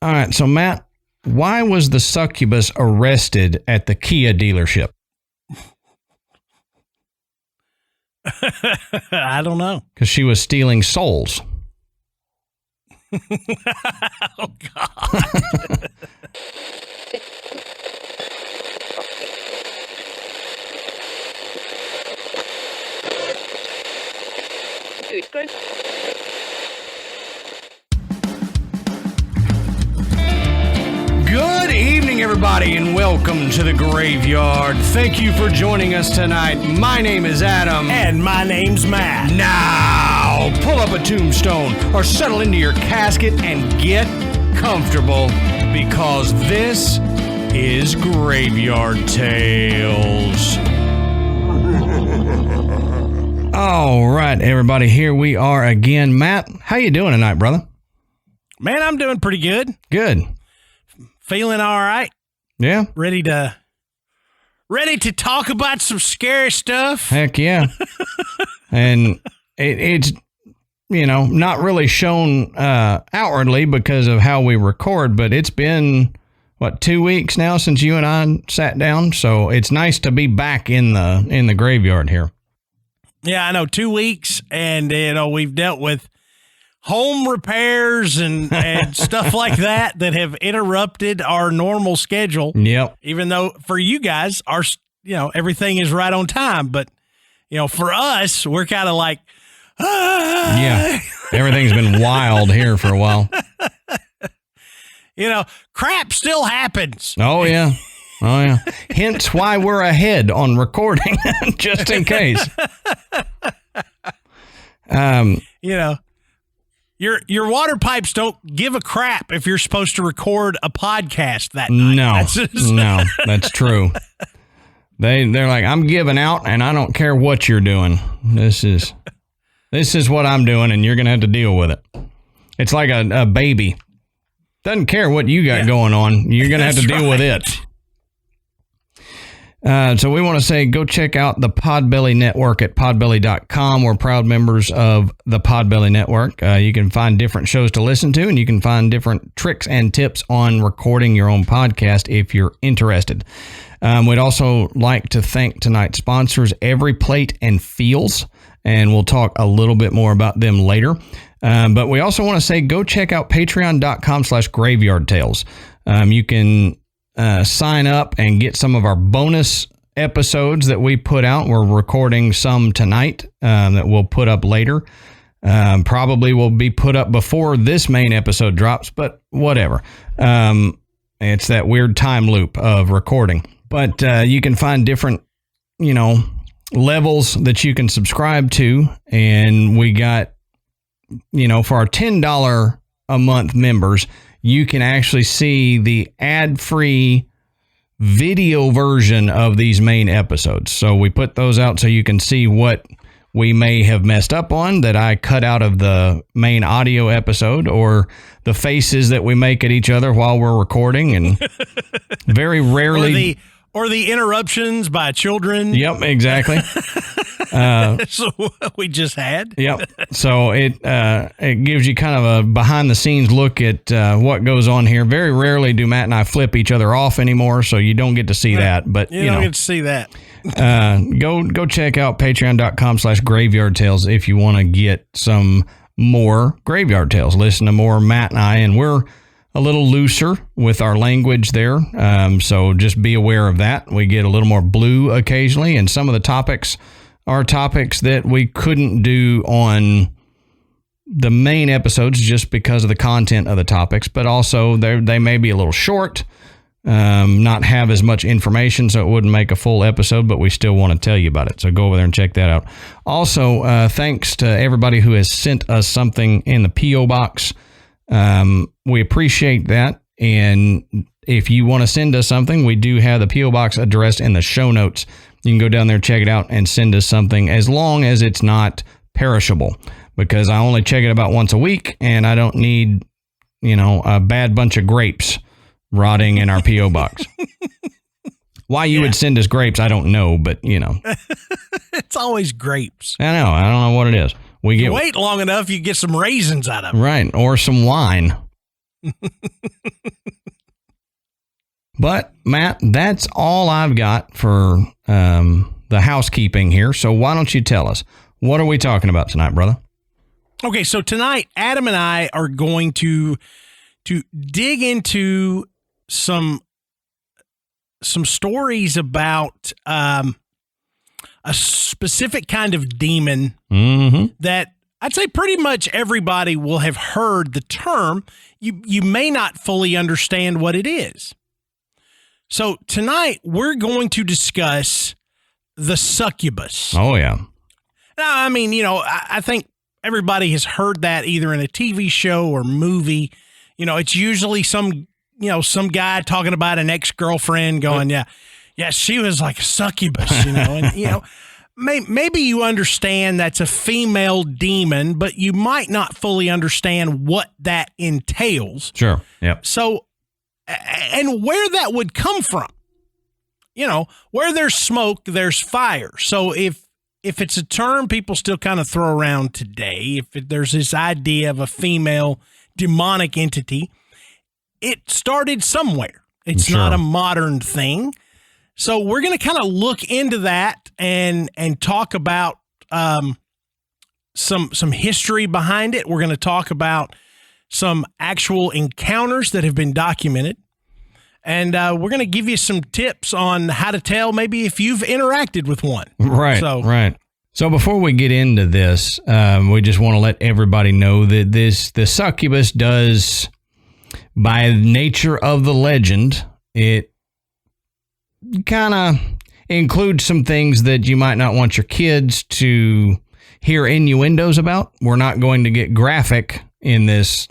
All right, so Matt, why was the succubus arrested at the Kia dealership? I don't know. Because she was stealing souls. Oh, God. Good. Good evening, everybody, and welcome to the Graveyard. Thank you for joining us tonight. My name is Adam. And my name's Matt. Now, pull up a tombstone or settle into your casket and get comfortable because this is Graveyard Tales. All right, everybody, here we are again. Matt, how you doing tonight, brother? Man, I'm doing pretty good. Good. Feeling all right. Yeah? Ready to talk about some scary stuff. Heck yeah. And it's, not really shown outwardly because of how we record, but it's been, 2 weeks now since you and I sat down? So it's nice to be back in the graveyard here. Yeah, I know. 2 weeks, and, we've dealt with home repairs and stuff like that have interrupted our normal schedule. Yep. Even though for you guys, everything is right on time. But, for us, we're kind of like, yeah, everything's been wild here for a while. Crap still happens. Oh, yeah. Hence why we're ahead on recording, just in case. Your water pipes don't give a crap if you're supposed to record a podcast that night. No, that's true. They're like, I'm giving out, and I don't care what you're doing. This is what I'm doing, and you're gonna have to deal with it. It's like a baby. Doesn't care what you got going on. You're gonna have to deal with it. So we want to say, go check out the Podbelly Network at podbelly.com. We're proud members of the Podbelly Network. You can find different shows to listen to, and you can find different tricks and tips on recording your own podcast if you're interested. We'd also like to thank tonight's sponsors, Every Plate and Feals, and we'll talk a little bit more about them later. But we also want to say, go check out patreon.com/graveyardtales. You can sign up and get some of our bonus episodes that we put out. We're recording some tonight that we'll put up later. Probably will be put up before this main episode drops, but whatever. It's that weird time loop of recording. But you can find different, levels that you can subscribe to. And we got, for our $10 a month members, you can actually see the ad-free video version of these main episodes. So we put those out so you can see what we may have messed up on that I cut out of the main audio episode, or the faces that we make at each other while we're recording, and very rarely... Or the interruptions by children. Yep, exactly. So we just had. Yep. So it gives you kind of a behind the scenes look at what goes on here. Very rarely do Matt and I flip each other off anymore, so you don't get to see that. But you don't get to see that. Go check out patreon.com/graveyard tales if you want to get some more Graveyard Tales. Listen to more Matt and I, and we're a little looser with our language there. So just be aware of that. We get a little more blue occasionally, and some of the topics are topics that we couldn't do on the main episodes just because of the content of the topics, but also they may be a little short, not have as much information, so it wouldn't make a full episode, but we still want to tell you about it. So go over there and check that out. Also, thanks to everybody who has sent us something in the P.O. box. We appreciate that. And if you want to send us something, we do have the P.O. box address in the show notes. You can go down there, check it out, and send us something, as long as it's not perishable, because I only check it about once a week, and I don't need, a bad bunch of grapes rotting in our P.O. box. Why you would send us grapes, I don't know, but, It's always grapes. I know. I don't know what it is. You wait long enough, you get some raisins out of it. Right, or some wine. But, Matt, that's all I've got for the housekeeping here. So why don't you tell us, what are we talking about tonight, brother? Okay, so tonight, Adam and I are going to dig into some stories about a specific kind of demon that I'd say pretty much everybody will have heard the term. You may not fully understand what it is. So tonight, we're going to discuss the succubus. Oh, yeah. Now, I mean, I think everybody has heard that either in a TV show or movie. It's usually some guy talking about an ex-girlfriend going, yeah, she was like a succubus, and, maybe you understand that's a female demon, but you might not fully understand what that entails. Sure. Yep. So, and where that would come from. Where there's smoke, there's fire. So if it's a term people still kind of throw around today, if there's this idea of a female demonic entity, it started somewhere. It's Sure. not a modern thing. So we're going to kind of look into that and talk about some history behind it. We're going to talk about some actual encounters that have been documented. And we're going to give you some tips on how to tell maybe if you've interacted with one. Right. Right. So before we get into this, we just want to let everybody know that the succubus does, by nature of the legend, it kind of includes some things that you might not want your kids to hear innuendos about. We're not going to get graphic in this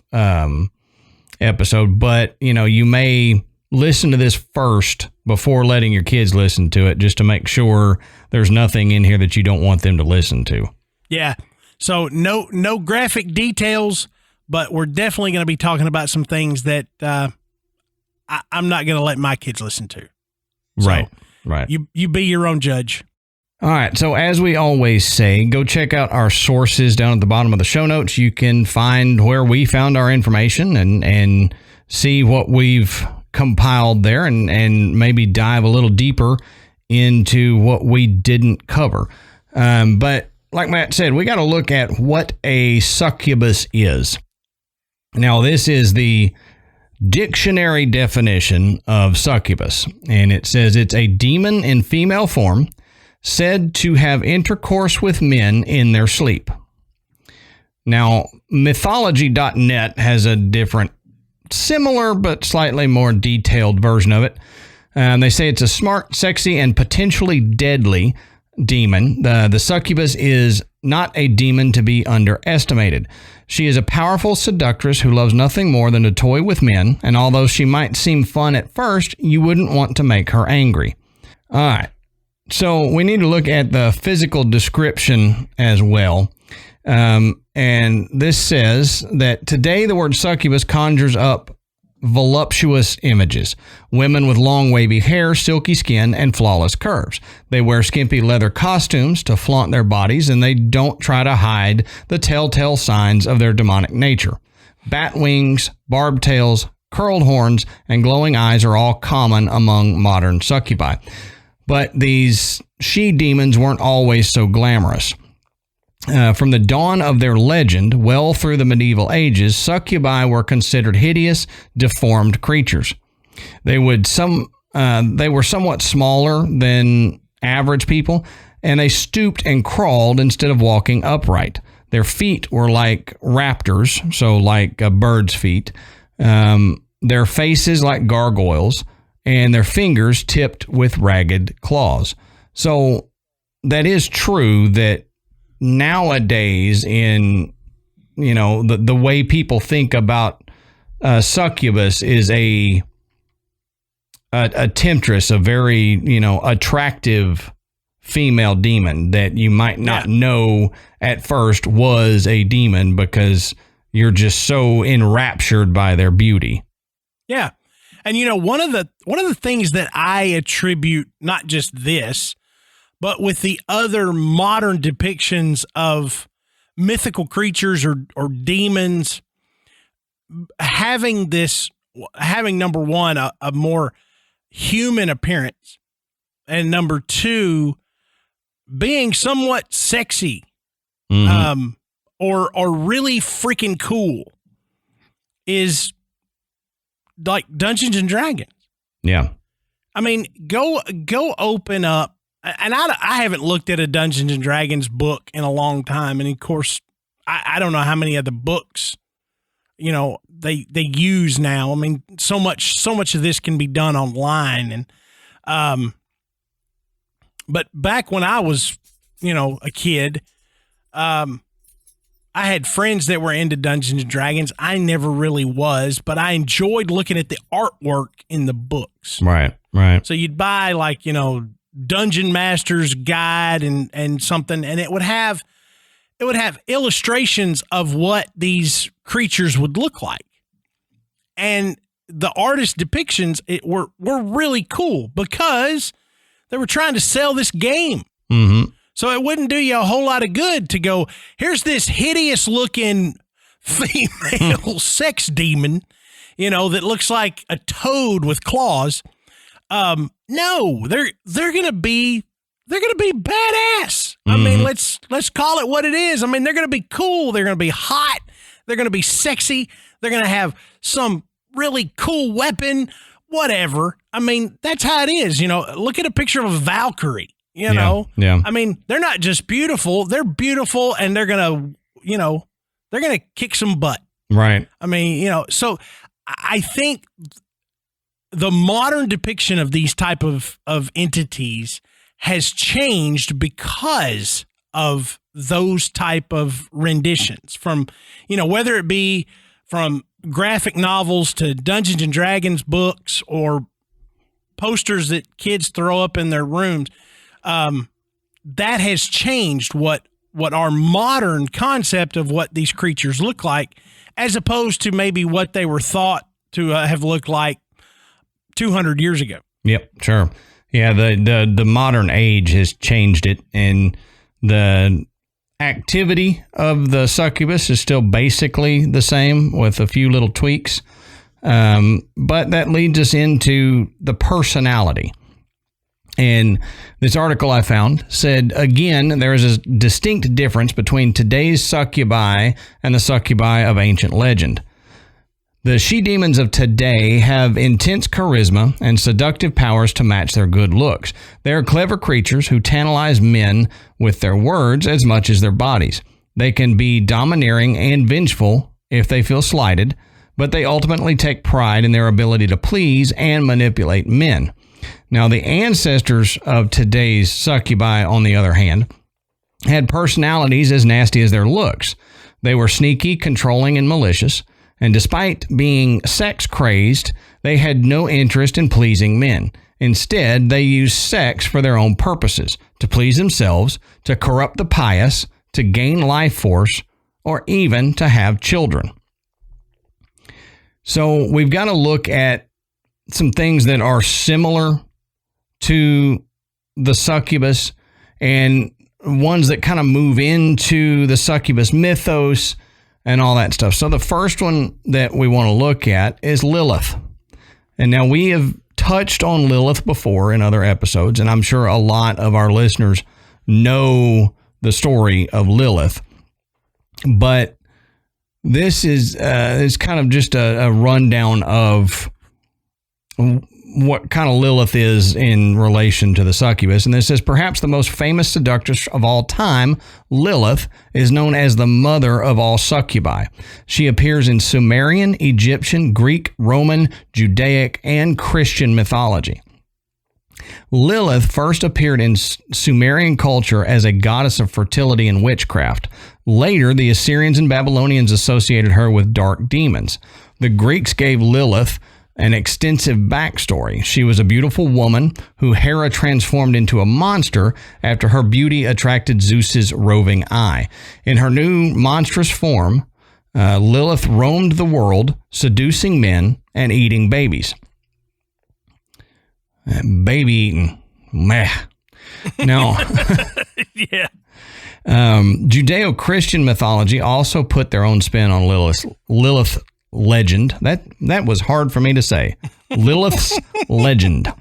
episode, but you may listen to this first before letting your kids listen to it, just to make sure there's nothing in here that you don't want them to listen to. Yeah. So no graphic details, but we're definitely going to be talking about some things that I'm not going to let my kids listen to. So Right. You be your own judge. All right. So as we always say, go check out our sources down at the bottom of the show notes. You can find where we found our information and see what we've compiled there and maybe dive a little deeper into what we didn't cover. But like Matt said, we got to look at what a succubus is. Now, this is the dictionary definition of succubus, and it says it's a demon in female form said to have intercourse with men in their sleep. Now, mythology.net has a different, similar but slightly more detailed version of it. They say it's a smart, sexy, and potentially deadly demon. The succubus is not a demon to be underestimated. She is a powerful seductress who loves nothing more than to toy with men, and although she might seem fun at first, you wouldn't want to make her angry. All right, so we need to look at the physical description as well. And this says that today the word succubus conjures up voluptuous images. Women with long wavy hair, silky skin, and flawless curves. They wear skimpy leather costumes to flaunt their bodies, and they don't try to hide the telltale signs of their demonic nature. Bat wings, barbed tails, curled horns, and glowing eyes are all common among modern succubi. But these she-demons weren't always so glamorous. From the dawn of their legend, well through the medieval ages, succubi were considered hideous, deformed creatures. They were somewhat smaller than average people, and they stooped and crawled instead of walking upright. Their feet were like raptors, so like a bird's feet. Their faces like gargoyles, and their fingers tipped with ragged claws. So that is true that nowadays, in the way people think about succubus is a temptress, a very attractive female demon that you might not know at first was a demon because you're just so enraptured by their beauty. Yeah. And one of the things that I attribute not just this, but with the other modern depictions of mythical creatures or demons, having number one, a more, human appearance, and number two, being somewhat sexy, or really freaking cool, is like Dungeons and Dragons. Yeah. I mean, go open up, and I haven't looked at a Dungeons and Dragons book in a long time, and of course, I don't know how many of the books, they use now. I mean, so much of this can be done online, and but back when I was, a kid, I had friends that were into Dungeons and Dragons. I never really was, but I enjoyed looking at the artwork in the books. Right. So you'd buy Dungeon Master's Guide and something, and it would have illustrations of what these creatures would look like. And the artist depictions were really cool because they were trying to sell this game. Mm-hmm. So it wouldn't do you a whole lot of good to go, here's this hideous looking female sex demon, that looks like a toad with claws. No, they're going to be badass. I mean, let's call it what it is. I mean, they're going to be cool. They're going to be hot. They're going to be sexy. They're going to have some really cool weapon, whatever. I mean, that's how it is. Look at a picture of a Valkyrie. Yeah. I mean, they're not just beautiful. They're beautiful, and they're going to kick some butt. Right. I mean, so I think the modern depiction of these type of entities has changed because of those type of renditions from, whether it be from graphic novels to Dungeons and Dragons books or posters that kids throw up in their rooms. That has changed what our modern concept of what these creatures look like, as opposed to maybe what they were thought to have looked like 200 years ago. Yep, sure. Yeah, the modern age has changed it, and the activity of the succubus is still basically the same with a few little tweaks. But that leads us into the personality. And this article I found said, again, there is a distinct difference between today's succubi and the succubi of ancient legend. The she-demons of today have intense charisma and seductive powers to match their good looks. They are clever creatures who tantalize men with their words as much as their bodies. They can be domineering and vengeful if they feel slighted, but they ultimately take pride in their ability to please and manipulate men. Now, the ancestors of today's succubi, on the other hand, had personalities as nasty as their looks. They were sneaky, controlling, and malicious. And despite being sex-crazed, they had no interest in pleasing men. Instead, they used sex for their own purposes, to please themselves, to corrupt the pious, to gain life force, or even to have children. So we've got to look at some things that are similar to the succubus and ones that kind of move into the succubus mythos and all that stuff. So the first one that we want to look at is Lilith. And now we have touched on Lilith before in other episodes, and I'm sure a lot of our listeners know the story of Lilith. But this is kind of just a rundown of what kind of Lilith is in relation to the succubus. And this says, perhaps the most famous seductress of all time, Lilith, is known as the mother of all succubi. She appears in Sumerian, Egyptian, Greek, Roman, Judaic, and Christian mythology. Lilith first appeared in Sumerian culture as a goddess of fertility and witchcraft. Later, the Assyrians and Babylonians associated her with dark demons. The Greeks gave Lilith an extensive backstory. She was a beautiful woman who Hera transformed into a monster after her beauty attracted Zeus's roving eye. In her new monstrous form, Lilith roamed the world, seducing men and eating babies. Baby eating. Meh. No. Yeah. Judeo-Christian mythology also put their own spin on Lilith Legend. That was hard for me to say. Lilith's Legend.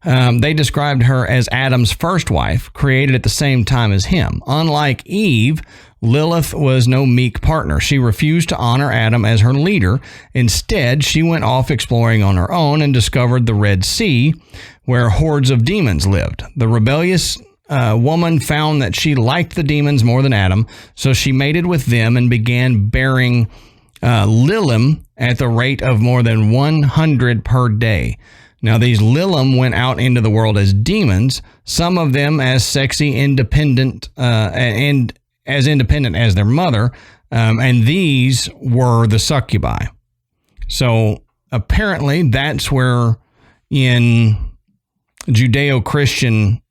They described her as Adam's first wife, created at the same time as him. Unlike Eve, Lilith was no meek partner. She refused to honor Adam as her leader. Instead, she went off exploring on her own and discovered the Red Sea, where hordes of demons lived. The rebellious woman found that she liked the demons more than Adam, so she mated with them and began bearing Lilim at the rate of more than 100 per day. Now, these Lilim went out into the world as demons, some of them as sexy, independent, and as independent as their mother, and these were the succubi. So apparently that's where in Judeo-Christian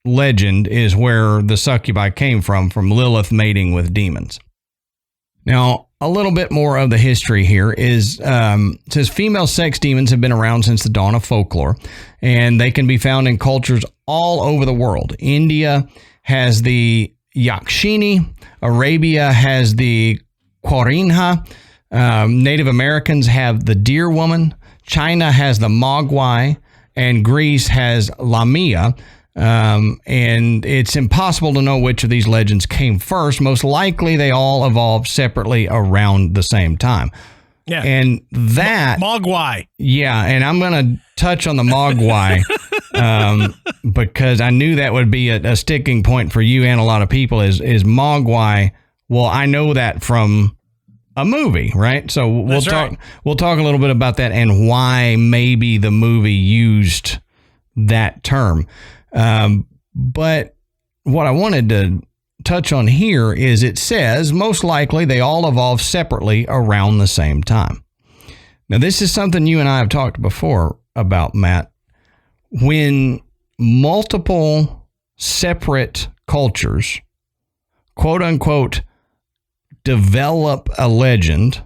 legend is where the succubi came from Lilith mating with demons. Now, a little bit more of the history here is, says female sex demons have been around since the dawn of folklore, and they can be found in cultures all over the world. India has the Yakshini, Arabia has the Quarinha, Native Americans have the Deer Woman, China has the Mogwai, and Greece has Lamia. And it's impossible to know which of these legends came first. Most likely they all evolved separately around the same time. Yeah. And that Mogwai. Yeah, and I'm going to touch on the Mogwai because I knew that would be a sticking point for you and a lot of people is Mogwai. Well, I know that from a movie, right? So we'll talk a little bit about that and why maybe the movie used that term. But what I wanted to touch on here is it says most likely they all evolved separately around the same time. Now, this is something you and I have talked before about, Matt. When multiple separate cultures, quote unquote, develop a legend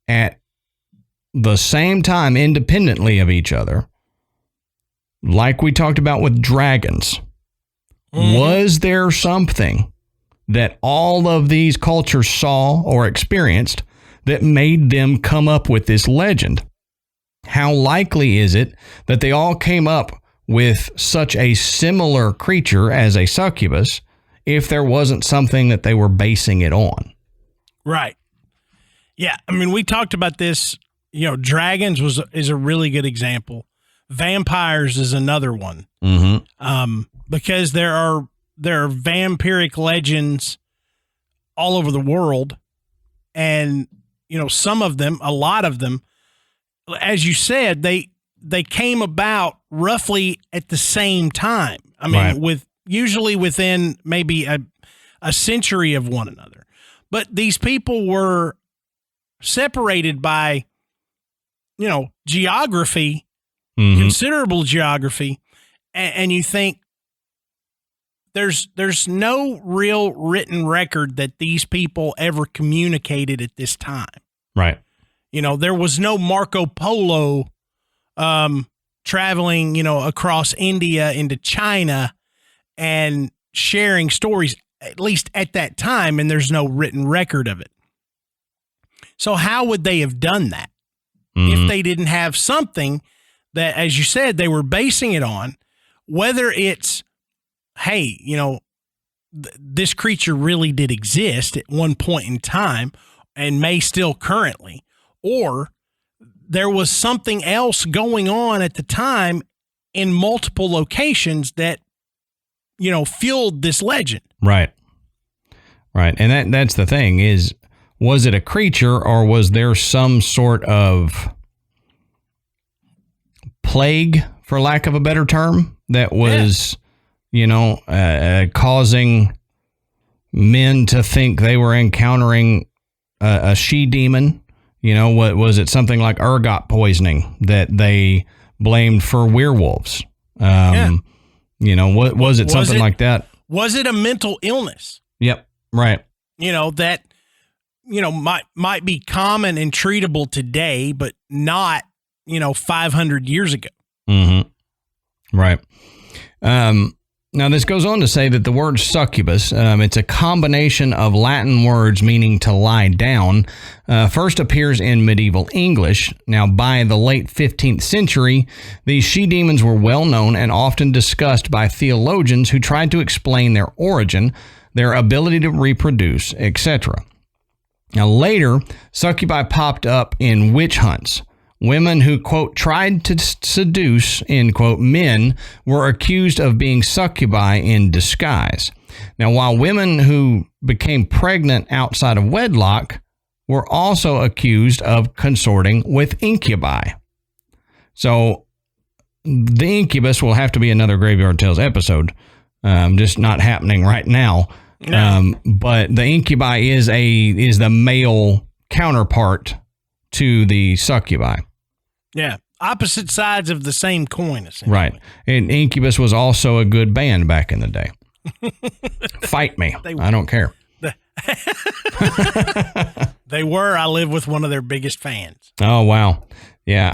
at the same time independently of each other, like we talked about with dragons, was there something that all of these cultures saw or experienced that made them come up with this legend? How likely is it that they all came up with such a similar creature as a succubus if there wasn't something that they were basing it on? Right. Yeah. I mean, we talked about this, dragons is a really good example. Vampires is another one. Because there are vampiric legends all over the world. And, some of them, a lot of them, as you said, they came about roughly at the same time. I mean, usually within maybe a century of one another. But these people were separated by, geography, considerable geography. And you think, there's no real written record that these people ever communicated at this time. Right. There was no Marco Polo traveling, across India into China and sharing stories, at least at that time, and there's no written record of it. So how would they have done that if they didn't have something that, as you said, they were basing it on, whether it's, hey, this creature really did exist at one point in time and may still currently, or there was something else going on at the time in multiple locations that, fueled this legend. Right. Right. And that's the thing is, was it a creature or was there some sort of plague, for lack of a better term, that was... causing men to think they were encountering a she-demon. What was it? Something like ergot poisoning that they blamed for werewolves. What was it? Something like that. Was it a mental illness? Yep. Right. That might be common and treatable today, but not 500 years ago. Right. Now, this goes on to say that the word succubus, it's a combination of Latin words meaning to lie down, first appears in medieval English. Now, by the late 15th century, these she-demons were well known and often discussed by theologians who tried to explain their origin, their ability to reproduce, etc. Now, later, succubi popped up in witch hunts. Women who, quote, tried to seduce, end quote, men were accused of being succubi in disguise. Now, while women who became pregnant outside of wedlock were also accused of consorting with incubi. So, the incubus will have to be another Graveyard Tales episode, just not happening right now. No. But the incubi is the male counterpart to the succubi. Yeah. Opposite sides of the same coin, essentially. Right. And Incubus was also a good band back in the day. Fight me. I don't care. They were. I live with one of their biggest fans. Oh, wow. Yeah,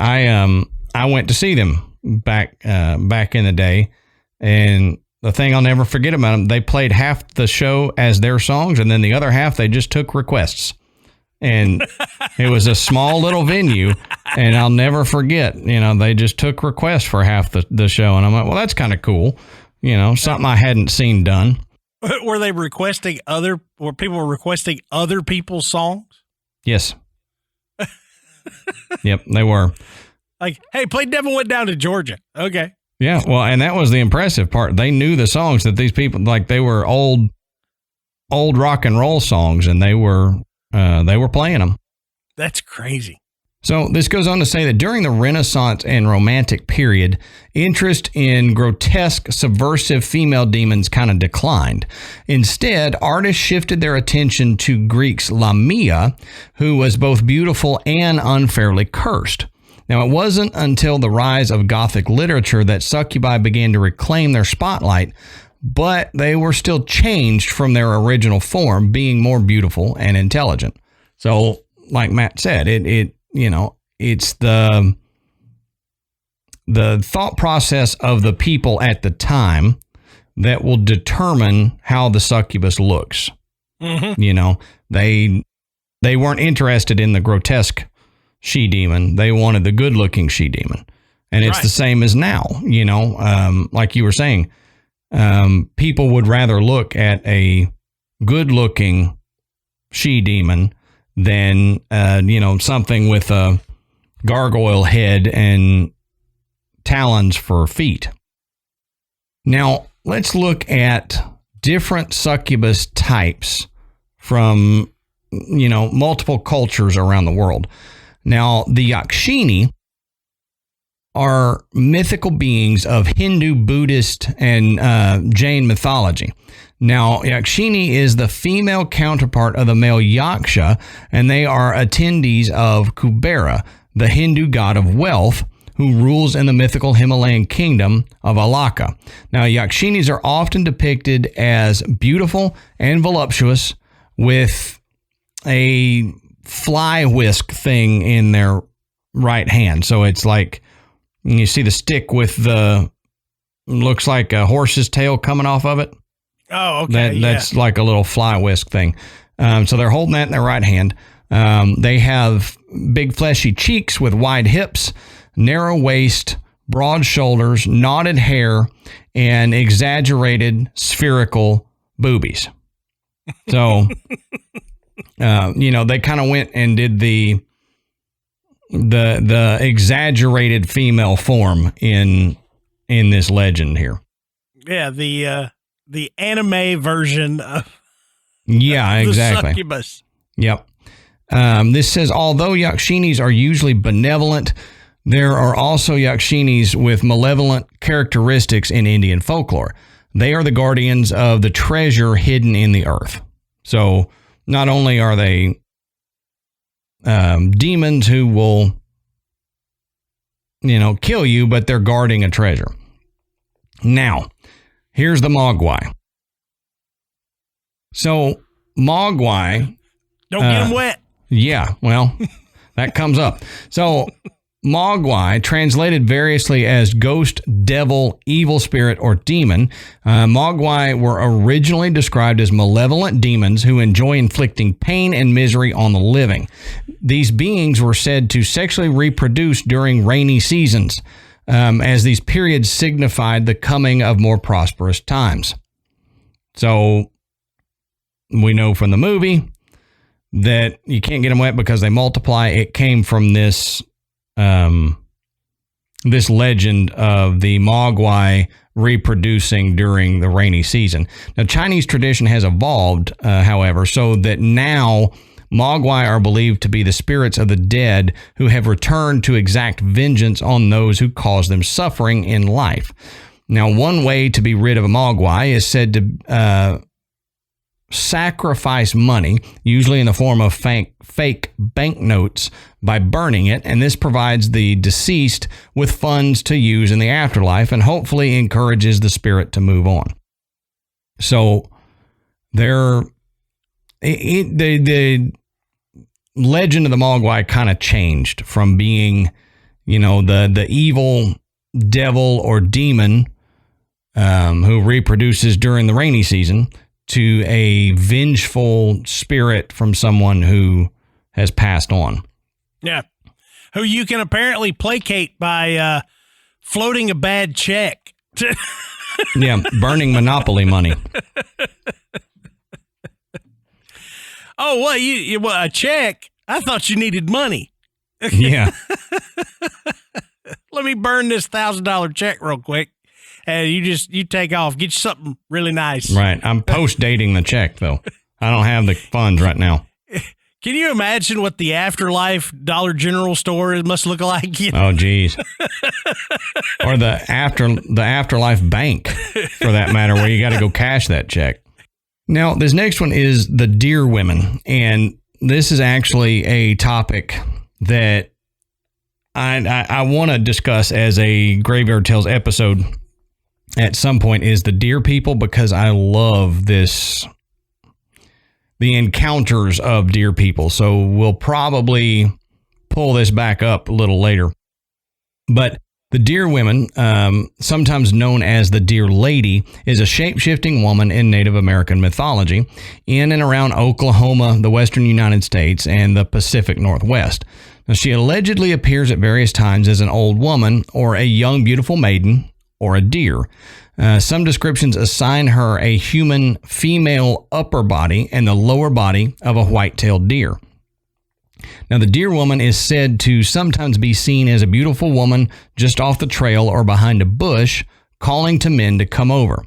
I went to see them back in the day, and the thing I'll never forget about them, they played half the show as their songs, and then the other half they just took requests. And it was a small little venue, and I'll never forget, they just took requests for half the show. And I'm like, well, that's kind of cool. Something I hadn't seen done. Were people requesting other people's songs? Yes. Yep, they were. Like, hey, play Devil Went Down to Georgia. Okay. Yeah, well, and that was the impressive part. They knew the songs that these people, like, they were old rock and roll songs, and they were playing them. That's crazy. So this goes on to say that during the Renaissance and Romantic period, interest in grotesque, subversive female demons kind of declined. Instead, artists shifted their attention to Greek's Lamia, who was both beautiful and unfairly cursed. Now, it wasn't until the rise of Gothic literature that succubi began to reclaim their spotlight, but they were still changed from their original form, being more beautiful and intelligent. So, like Matt said, it's the thought process of the people at the time that will determine how the succubus looks. Mm-hmm. They weren't interested in the grotesque she-demon. They wanted the good-looking she-demon. And it's the same as now, like you were saying. People would rather look at a good-looking she-demon than, something with a gargoyle head and talons for feet. Now, let's look at different succubus types from, multiple cultures around the world. Now, the Yakshini are mythical beings of Hindu, Buddhist, and Jain mythology. Now, Yakshini is the female counterpart of the male Yaksha, and they are attendees of Kubera, the Hindu god of wealth, who rules in the mythical Himalayan kingdom of Alaka. Now, Yakshinis are often depicted as beautiful and voluptuous with a fly whisk thing in their right hand. So it's like, you see the stick with looks like a horse's tail coming off of it. Oh, okay. That's like a little fly whisk thing. So they're holding that in their right hand. They have big fleshy cheeks with wide hips, narrow waist, broad shoulders, knotted hair, and exaggerated spherical boobies. So, they kind of went and did the exaggerated female form in this legend here. Yeah, the anime version of exactly. The succubus. Yep. This says, although Yakshinis are usually benevolent, there are also Yakshinis with malevolent characteristics in Indian folklore. They are the guardians of the treasure hidden in the earth. So not only are they demons who will, kill you, but they're guarding a treasure. Now, here's the Mogwai. So, Mogwai... Don't get them wet. Yeah, well, that comes up. So, Mogwai, translated variously as ghost, devil, evil spirit, or demon, Mogwai were originally described as malevolent demons who enjoy inflicting pain and misery on the living. These beings were said to sexually reproduce during rainy seasons, as these periods signified the coming of more prosperous times. So we know from the movie that you can't get them wet because they multiply. It came from this this legend of the Mogwai reproducing during the rainy season. Now, Chinese tradition has evolved, however, so that now Mogwai are believed to be the spirits of the dead who have returned to exact vengeance on those who caused them suffering in life. Now, one way to be rid of a Mogwai is said to sacrifice money, usually in the form of fake banknotes, by burning it, and this provides the deceased with funds to use in the afterlife and hopefully encourages the spirit to move on. So the legend of the Mogwai kind of changed from being, the evil devil or demon who reproduces during the rainy season to a vengeful spirit from someone who has passed on. Yeah. Who you can apparently placate by floating a bad check. Yeah, burning Monopoly money. Oh, what? You a check? I thought you needed money. Yeah. Let me burn this $1,000 check real quick. And you take off. Get you something really nice. Right. I'm post-dating the check, though. I don't have the funds right now. Can you imagine what the Afterlife Dollar General store must look like? Oh, geez. Or the Afterlife Bank, for that matter, where you got to go cash that check. Now, this next one is the deer women. And this is actually a topic that I want to discuss as a Graveyard Tales episode at some point, is the deer people, because I love the encounters of deer people. So we'll probably pull this back up a little later. But the deer women, sometimes known as the Deer Lady, is a shape-shifting woman in Native American mythology in and around Oklahoma, the western United States, and the Pacific Northwest. Now, she allegedly appears at various times as an old woman or a young, beautiful maiden or a deer. Some descriptions assign her a human female upper body and the lower body of a white-tailed deer. Now, the deer woman is said to sometimes be seen as a beautiful woman just off the trail or behind a bush, calling to men to come over.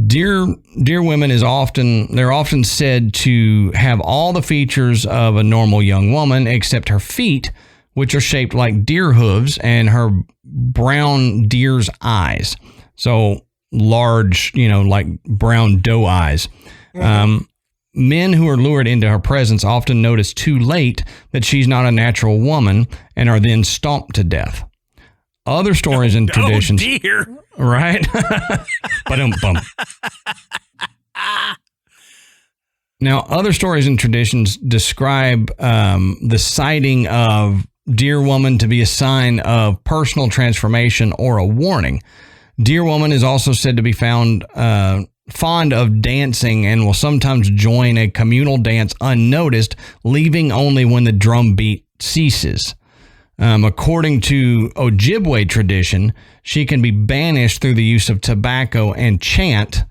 Deer women they're often said to have all the features of a normal young woman except her feet, which are shaped like deer hooves, and her brown deer's eyes. So large, like brown doe eyes. Men who are lured into her presence often notice too late that she's not a natural woman and are then stomped to death. Other stories and traditions. Oh, dear. Right? Ba-dum-bum. Now, other stories and traditions describe the sighting of deer woman to be a sign of personal transformation or a warning. Deer woman is also said to be found fond of dancing and will sometimes join a communal dance unnoticed, leaving only when the drum beat ceases. According to Ojibwe tradition, she can be banished through the use of tobacco and chant.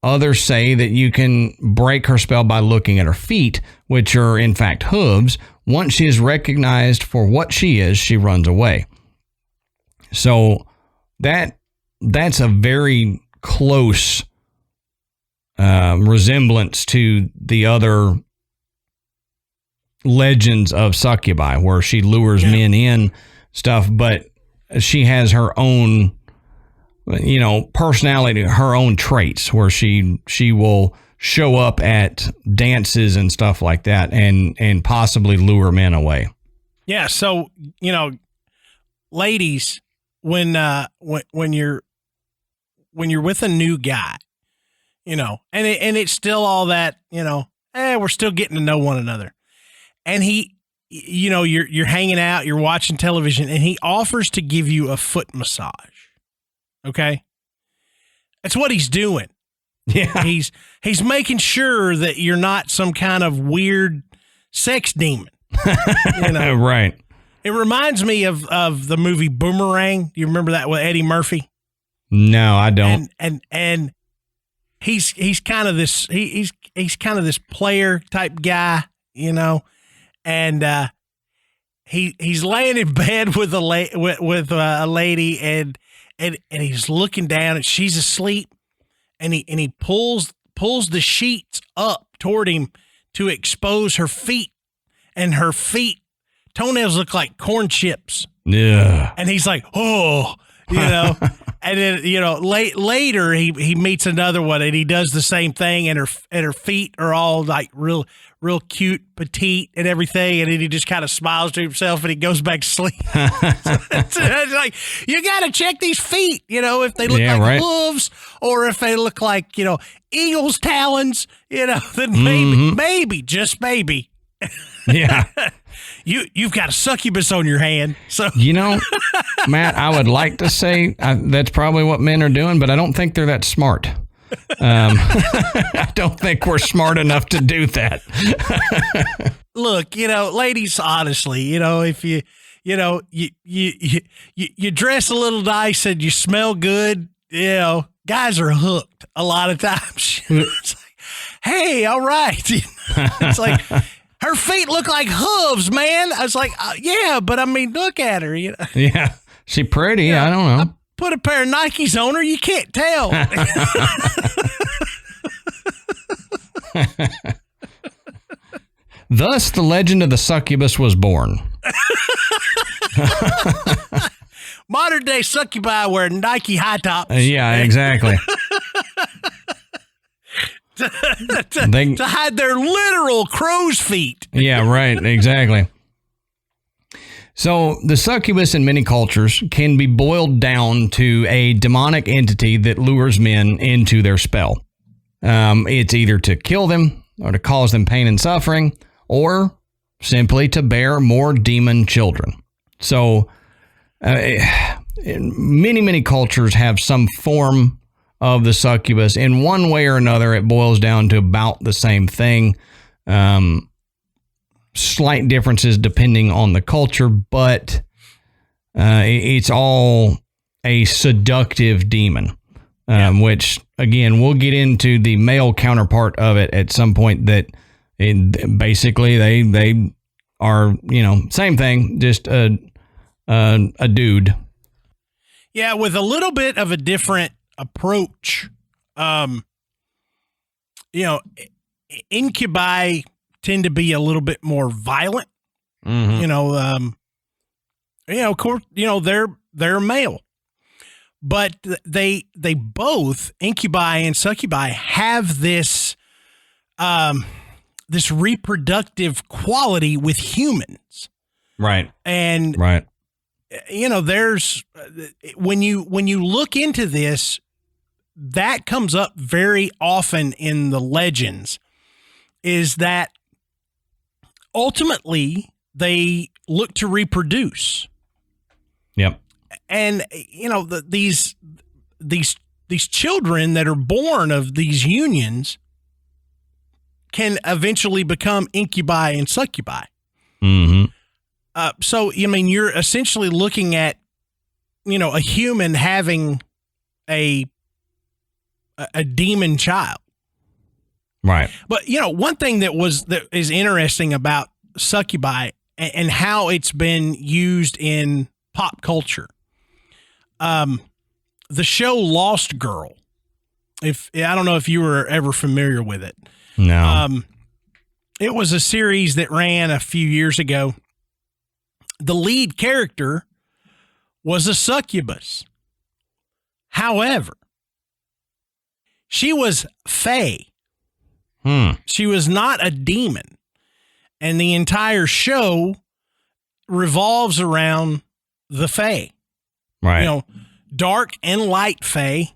Others say that you can break her spell by looking at her feet, which are in fact hooves. Once she is recognized for what she is, she runs away. So that's a very close resemblance to the other legends of succubi, where she lures men in stuff, but she has her own, personality, her own traits, where she will show up at dances and stuff like that and possibly lure men away. Yeah. So, ladies, when you're with a new guy, and it's still all that, we're still getting to know one another. And he you're hanging out, you're watching television, and he offers to give you a foot massage. Okay? That's what he's doing. Yeah. He's making sure that you're not some kind of weird sex demon. Right. It reminds me of the movie Boomerang. Do you remember that with Eddie Murphy? No, I don't. And he's kind of this he's kind of this player type guy, and he's laying in bed with a lady and he's looking down and she's asleep, and he pulls the sheets up toward him to expose her feet, and her toenails look like corn chips. Yeah. And he's like, oh, and then, later he meets another one and he does the same thing, and her feet are all like real cute, petite and everything. And then he just kind of smiles to himself and he goes back to sleep. It's like, you got to check these feet, if they look like hooves or if they look like, eagle's talons, then maybe, just maybe. Yeah. You've got a succubus on your hand. So Matt, I would like to say that's probably what men are doing, but I don't think they're that smart. I don't think we're smart enough to do that. Look, ladies, honestly, if you dress a little nice and you smell good, guys are hooked a lot of times. It's like, hey, all right. It's like, her feet look like hooves, man. I was like, yeah, but I mean, look at her. Yeah, she pretty. I don't know. I put a pair of Nikes on her. You can't tell. Thus, the legend of the succubus was born. Modern day succubi wear Nike high tops. Yeah, exactly. to hide their literal crow's feet. Yeah, right. Exactly. So the succubus in many cultures can be boiled down to a demonic entity that lures men into their spell. It's either to kill them or to cause them pain and suffering, or simply to bear more demon children. So many cultures have some form of the succubus. In one way or another, it boils down to about the same thing. Slight differences depending on the culture, but it's all a seductive demon, which, again, we'll get into the male counterpart of it at some point, that basically they are, same thing, just a dude. Yeah, with a little bit of a different approach. Incubi tend to be a little bit more violent. Mm-hmm. Of course, they're male, but they both, incubi and succubi, have this this reproductive quality with humans. Right. And right. There's when you look into this, that comes up very often in the legends, is that ultimately they look to reproduce. Yep. And these children that are born of these unions can eventually become incubi and succubi. Mm-hmm. So you're essentially looking at a human having a demon child. Right. But one thing that is interesting about succubi and how it's been used in pop culture. The show Lost Girl. I don't know if you were ever familiar with it. No. It was a series that ran a few years ago. The lead character was a succubus. However, she was fae. She was not a demon. And the entire show revolves around the fae. Right. Dark and light fae.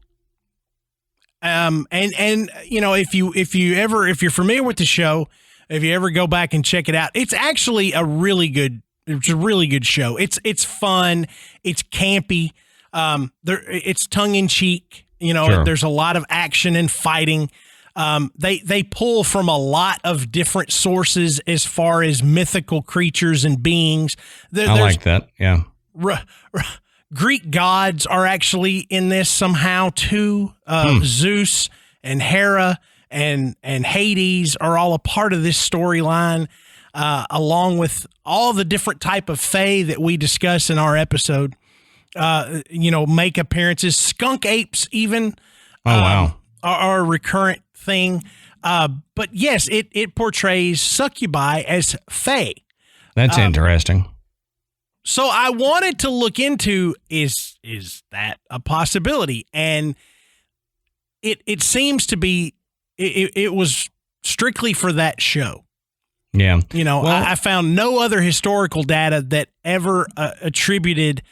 And if you're familiar with the show, if you ever go back and check it out, it's actually a really good show. It's fun. It's campy. It's tongue in cheek. Sure. There's a lot of action and fighting. They pull from a lot of different sources as far as mythical creatures and beings. I like that. Yeah. Greek gods are actually in this somehow too. Zeus and Hera and Hades are all a part of this storyline, along with all the different type of fae that we discuss in our episode. Make appearances. Skunk apes even. Oh, wow. Are a recurrent thing. But yes, it portrays succubi as fae. That's interesting. So I wanted to look into, is that a possibility? And it seems to be, it was strictly for that show. Yeah. I found no other historical data that ever attributed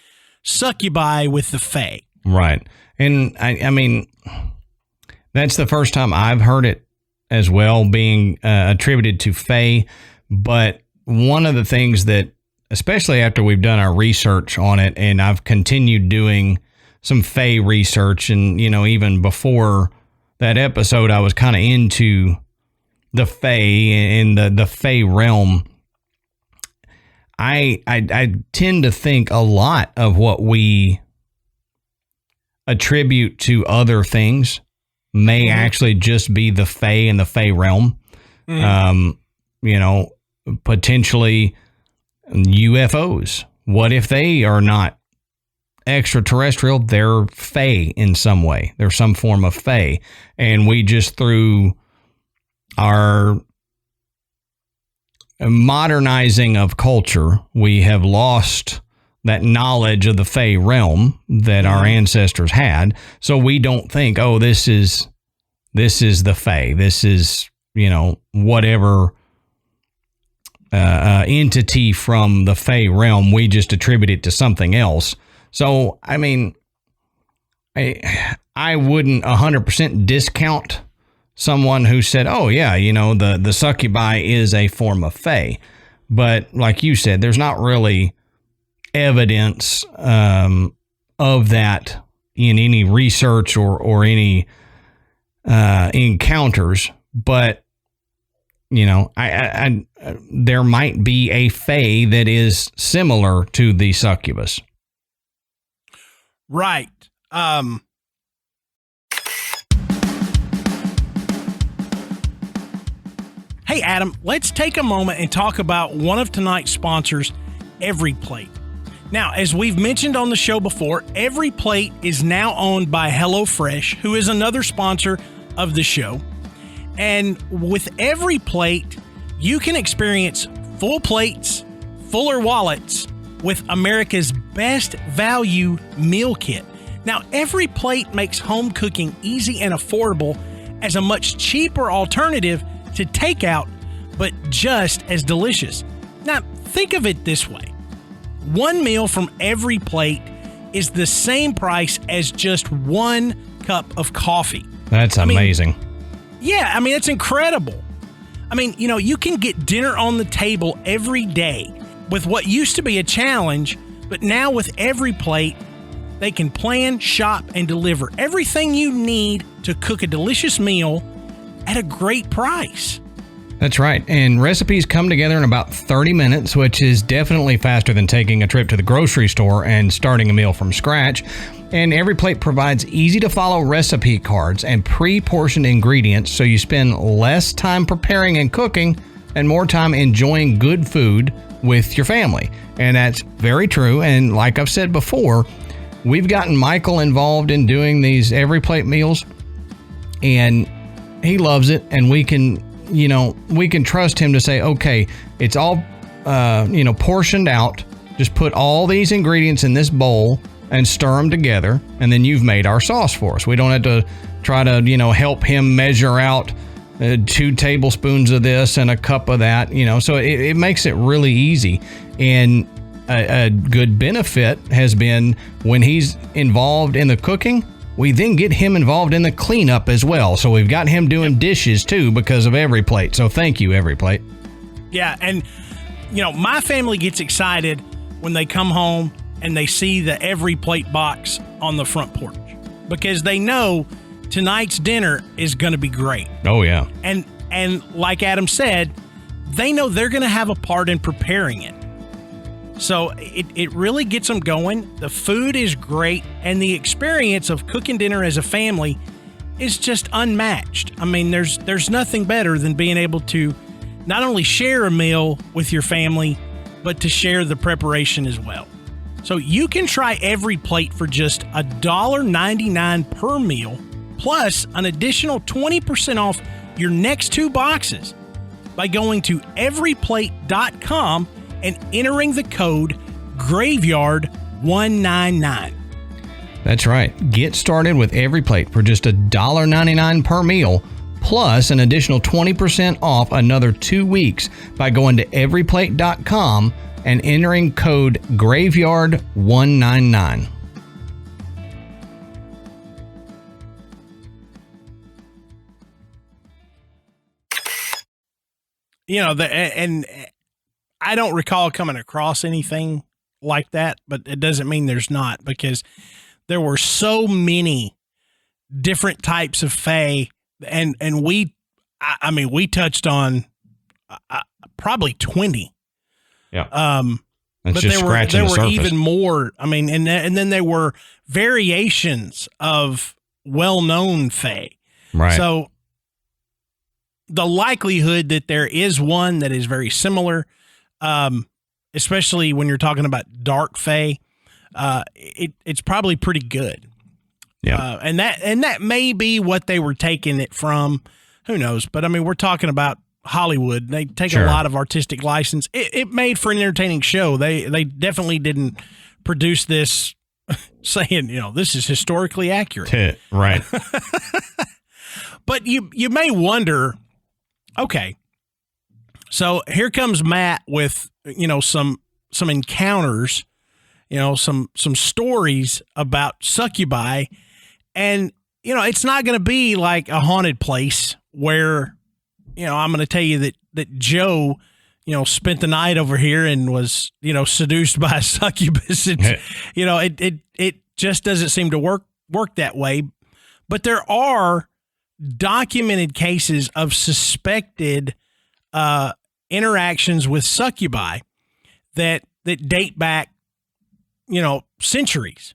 succubi with the fae. Right. And I mean, that's the first time I've heard it as well being attributed to fae. But one of the things that, especially after we've done our research on it, and I've continued doing some fae research, and, even before that episode, I was kind of into the fae and the fae realm. I tend to think a lot of what we attribute to other things may actually just be the fae and the fae realm. Potentially UFOs. What if they are not extraterrestrial? They're fae in some way. They're some form of fae. And we just, through our modernizing of culture, we have lost that knowledge of the fae realm that our ancestors had. So we don't think, oh, this is the fae. This is, whatever entity from the fae realm. We just attribute it to something else. So, I mean, I wouldn't 100% discount someone who said, oh, yeah, the succubi is a form of fae. But like you said, there's not really evidence of that in any research or any encounters. But, I there might be a fae that is similar to the succubus. Right. Hey, Adam, let's take a moment and talk about one of tonight's sponsors, Every Plate. Now, as we've mentioned on the show before, Every Plate is now owned by HelloFresh, who is another sponsor of the show. And with Every Plate, you can experience full plates, fuller wallets with America's best value meal kit. Now, Every Plate makes home cooking easy and affordable as a much cheaper alternative to takeout, but just as delicious. Now, think of it this way. One meal from Every Plate is the same price as just one cup of coffee. That's amazing. Yeah, it's incredible. You can get dinner on the table every day with what used to be a challenge, but now with Every Plate, they can plan, shop, and deliver everything you need to cook a delicious meal at a great price. That's right. And recipes come together in about 30 minutes, which is definitely faster than taking a trip to the grocery store and starting a meal from scratch. And Every Plate provides easy-to-follow recipe cards and pre-portioned ingredients, so you spend less time preparing and cooking and more time enjoying good food with your family. And that's very true. And like I've said before, we've gotten Michael involved in doing these Every Plate meals, and he loves it. And we can trust him to say, okay, it's all, portioned out. Just put all these ingredients in this bowl and stir them together, and then you've made our sauce for us. We don't have to try to, help him measure out 2 tablespoons of this and a cup of that, so it makes it really easy. And a good benefit has been when he's involved in the cooking, We then get him involved in the cleanup as well. So we've got him doing dishes too because of Every Plate. So thank you, Every Plate. Yeah, and my family gets excited when they come home and they see the Every Plate box on the front porch because they know tonight's dinner is going to be great. Oh, yeah. And like Adam said, they know they're going to have a part in preparing it. So it really gets them going. The food is great, and the experience of cooking dinner as a family is just unmatched. I mean, there's nothing better than being able to not only share a meal with your family, but to share the preparation as well. So you can try Every Plate for just $1.99 per meal, plus an additional 20% off your next 2 boxes by going to everyplate.com and entering the code GRAVEYARD199. That's right. Get started with Every Plate for just $1.99 per meal, plus an additional 20% off another 2 weeks by going to everyplate.com and entering code GRAVEYARD199. And I don't recall coming across anything like that, but it doesn't mean there's not, because there were so many different types of fae, and we touched on probably 20. Yeah. But there were even more. I mean, and then there were variations of well-known fae. Right. So the likelihood that there is one that is very similar, especially when you're talking about dark fae, it's probably pretty good. Yeah. And that may be what they were taking it from. Who knows? But I mean, we're talking about Hollywood. They take a lot of artistic license. It made for an entertaining show. They definitely didn't produce this saying, this is historically accurate. Right. But you may wonder, okay, so here comes Matt with, some encounters, some stories about succubi, and, it's not going to be like a haunted place where, I'm going to tell you that Joe, spent the night over here and was, seduced by a succubus. It just doesn't seem to work that way. But there are documented cases of suspected interactions with succubi that date back, centuries.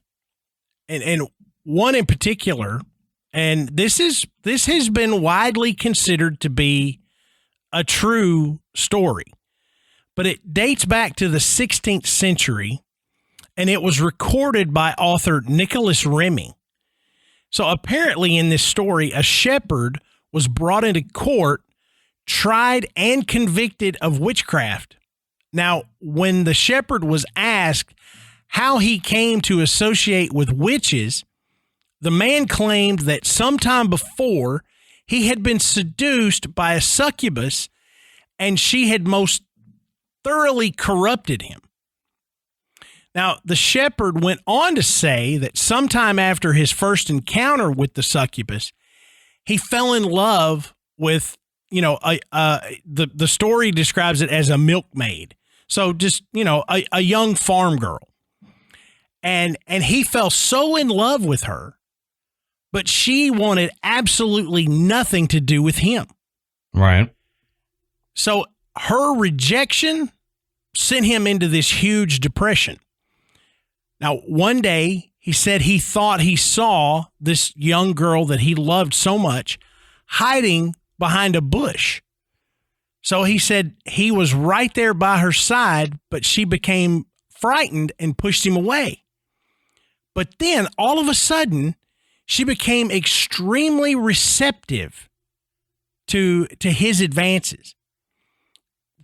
And one in particular, and this has been widely considered to be a true story, but it dates back to the 16th century, and it was recorded by author Nicholas Remy. So apparently in this story, a shepherd was brought into court, tried, and convicted of witchcraft. Now, when the shepherd was asked how he came to associate with witches, the man claimed that sometime before he had been seduced by a succubus, and she had most thoroughly corrupted him. Now, the shepherd went on to say that sometime after his first encounter with the succubus, he fell in love with, the story describes it as a milkmaid. So just, a young farm girl. And he fell so in love with her, but she wanted absolutely nothing to do with him. Right. So her rejection sent him into this huge depression. Now, one day, he said he thought he saw this young girl that he loved so much hiding behind a bush. So he said he was right there by her side, but she became frightened and pushed him away. But then, all of a sudden, she became extremely receptive to his advances.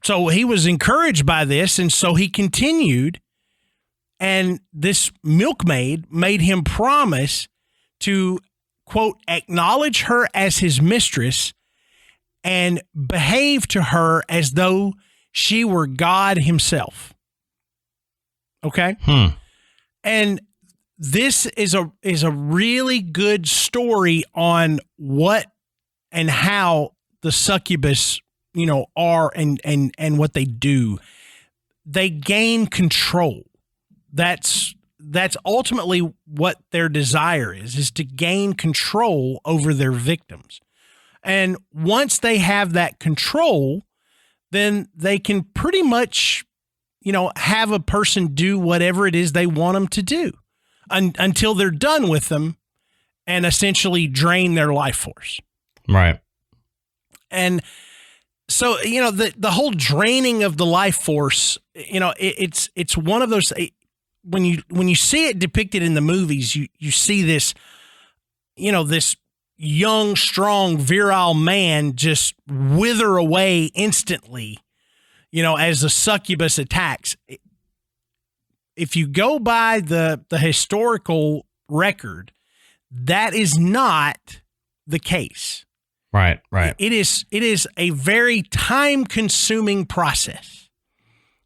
So he was encouraged by this, and so he continued. And this milkmaid made him promise to, quote, acknowledge her as his mistress and behave to her as though she were God himself. Okay? Hmm. And this is a really good story on what and how the succubus, are and what they do. They gain control. That's ultimately what their desire is to gain control over their victims. And once they have that control, then they can pretty much, have a person do whatever it is they want them to do until they're done with them and essentially drain their life force. Right. And so, the whole draining of the life force, it's one of those, when you see it depicted in the movies, you see this, this young, strong, virile man just wither away instantly, as the succubus attacks. If you go by the historical record, that is not the case. Right, right. It is a very time-consuming process.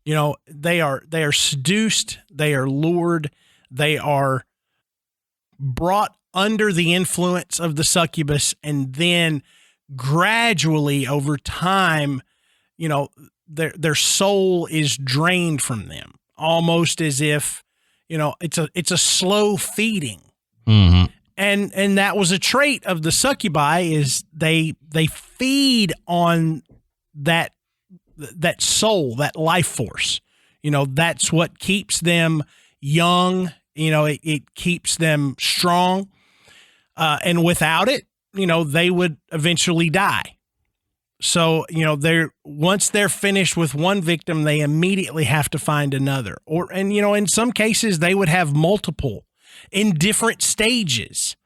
They are seduced, they are lured, they are brought under the influence of the succubus, and then gradually over time, their soul is drained from them, almost as if, it's a slow feeding. Mm-hmm. And that was a trait of the succubi, is they feed on that soul, that life force. That's what keeps them young. It keeps them strong. And without it, they would eventually die. So, once they're finished with one victim, they immediately have to find another. In some cases, they would have multiple in different stages.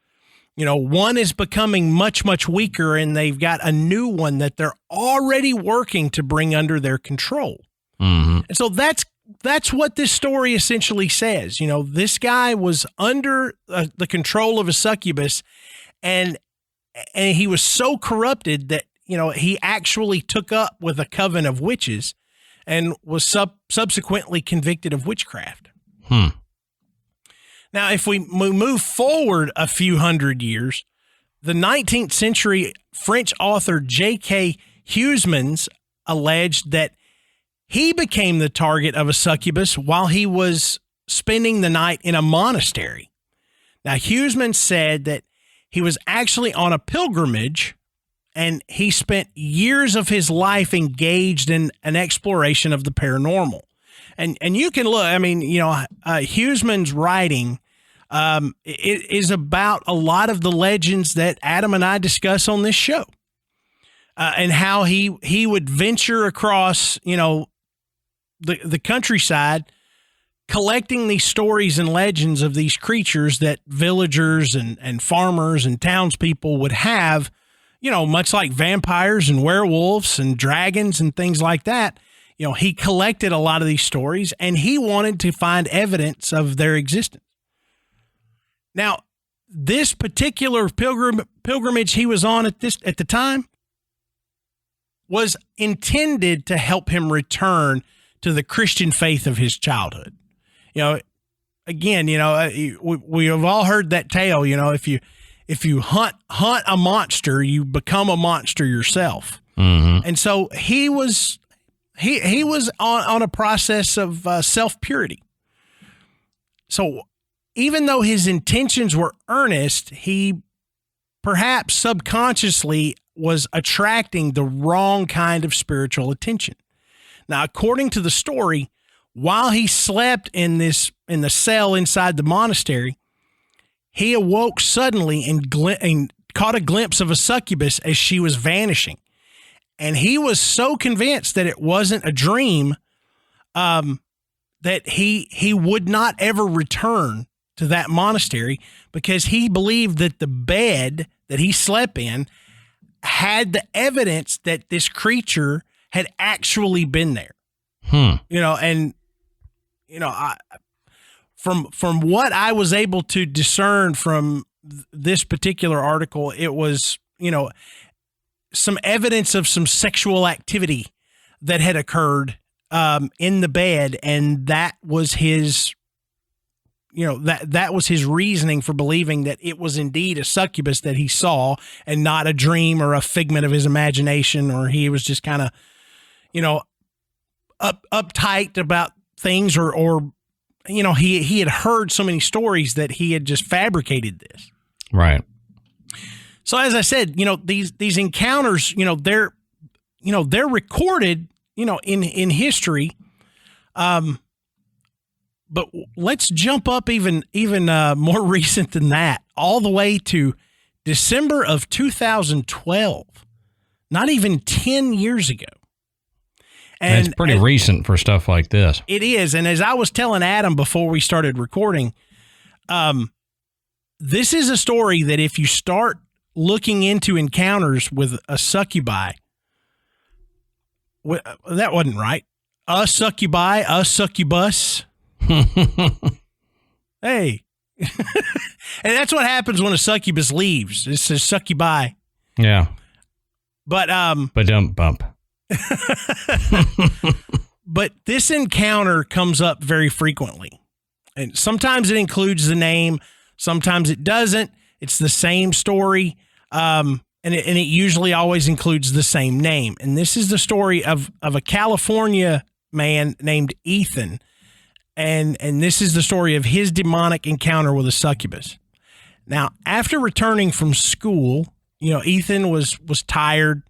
One is becoming much, much weaker, and they've got a new one that they're already working to bring under their control. Mm-hmm. And so that's what this story essentially says. This guy was under the control of a succubus, and he was so corrupted that, he actually took up with a coven of witches and was subsequently convicted of witchcraft. Now, if we move forward a few hundred years, the 19th century French author J.K. Huysmans alleged that he became the target of a succubus while he was spending the night in a monastery. Now, Huysmans said that he was actually on a pilgrimage, and he spent years of his life engaged in an exploration of the paranormal. And you can look, Huysmans' writing it is about a lot of the legends that Adam and I discuss on this show, and how he would venture across, the countryside, collecting these stories and legends of these creatures that villagers and farmers and townspeople would have, much like vampires and werewolves and dragons and things like that. He collected a lot of these stories, and he wanted to find evidence of their existence. Now, this particular pilgrimage he was on at the time was intended to help him return to the Christian faith of his childhood. Again, we have all heard that tale. If you hunt a monster, you become a monster yourself. Mm-hmm. And so he was on a process of self-purity. So even though his intentions were earnest, he perhaps subconsciously was attracting the wrong kind of spiritual attention. Now, according to the story, while he slept in the cell inside the monastery, he awoke suddenly and caught a glimpse of a succubus as she was vanishing. And he was so convinced that it wasn't a dream, that he would not ever return to that monastery, because he believed that the bed that he slept in had the evidence that this creature had actually been there. From what I was able to discern from this particular article, it was, some evidence of some sexual activity that had occurred in the bed, and that was his, that was his reasoning for believing that it was indeed a succubus that he saw and not a dream or a figment of his imagination, or he was just kind of, uptight about things, or he had heard so many stories that he had just fabricated this. Right. So as I said, these encounters, they're recorded, in history. But let's jump up even more recent than that, all the way to December of 2012, not even 10 years ago. And it's pretty recent for stuff like this. It is. And as I was telling Adam before we started recording, this is a story that if you start looking into encounters with a succubi, that wasn't right. A succubi, a succubus. Hey. And that's what happens when a succubus leaves. It's a succubi. Yeah. But bump. But this encounter comes up very frequently. And sometimes it includes the name, sometimes it doesn't. It's the same story. And it usually always includes the same name. And this is the story of a California man named Ethan. And this is the story of his demonic encounter with a succubus. Now, after returning from school, Ethan was tired,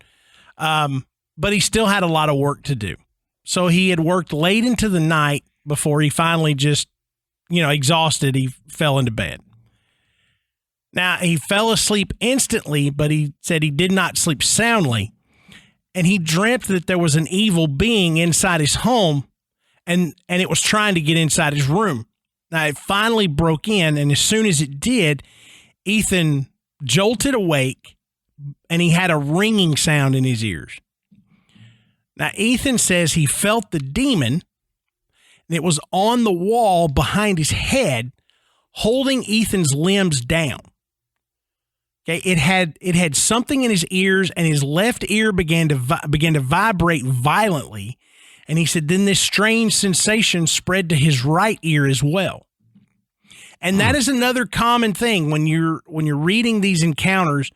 but he still had a lot of work to do. So he had worked late into the night before he finally just, exhausted, he fell into bed. Now, he fell asleep instantly, but he said he did not sleep soundly. And he dreamt that there was an evil being inside his home, and it was trying to get inside his room. Now, it finally broke in, and as soon as it did, Ethan jolted awake, and he had a ringing sound in his ears. Now, Ethan says he felt the demon, and it was on the wall behind his head, holding Ethan's limbs down. Okay, it had something in his ears, and his left ear began to vibrate violently. And he said, then this strange sensation spread to his right ear as well. And that is another common thing when you're reading these encounters.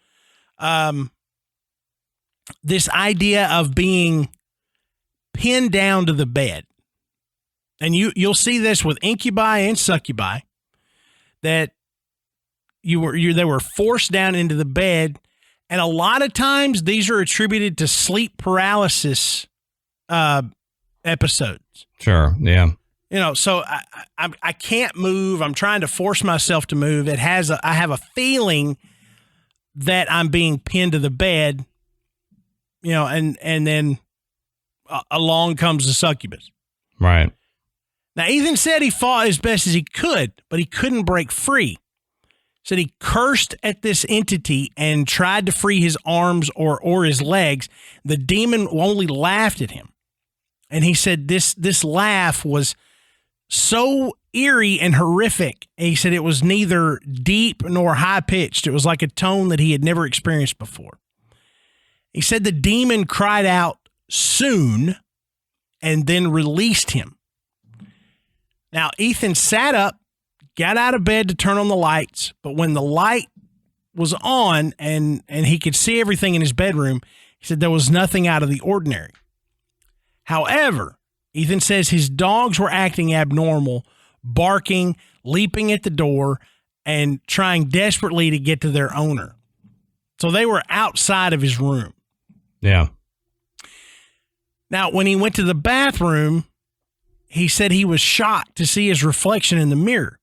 This idea of being pinned down to the bed, and you'll see this with incubi and succubi, that they were forced down into the bed, and a lot of times these are attributed to sleep paralysis episodes. Sure. Yeah. So I can't move. I'm trying to force myself to move. I have a feeling that I'm being pinned to the bed, and then along comes the succubus. Right. Now, Ethan said he fought as best as he could, but he couldn't break free. Said he cursed at this entity and tried to free his arms or his legs. The demon only laughed at him. And he said this laugh was so eerie and horrific. And he said it was neither deep nor high-pitched. It was like a tone that he had never experienced before. He said the demon cried out soon and then released him. Now, Ethan sat up, got out of bed to turn on the lights, but when the light was on and he could see everything in his bedroom, he said there was nothing out of the ordinary. However, Ethan says his dogs were acting abnormal, barking, leaping at the door, and trying desperately to get to their owner. So they were outside of his room. Yeah. Now, when he went to the bathroom, he said he was shocked to see his reflection in the mirror.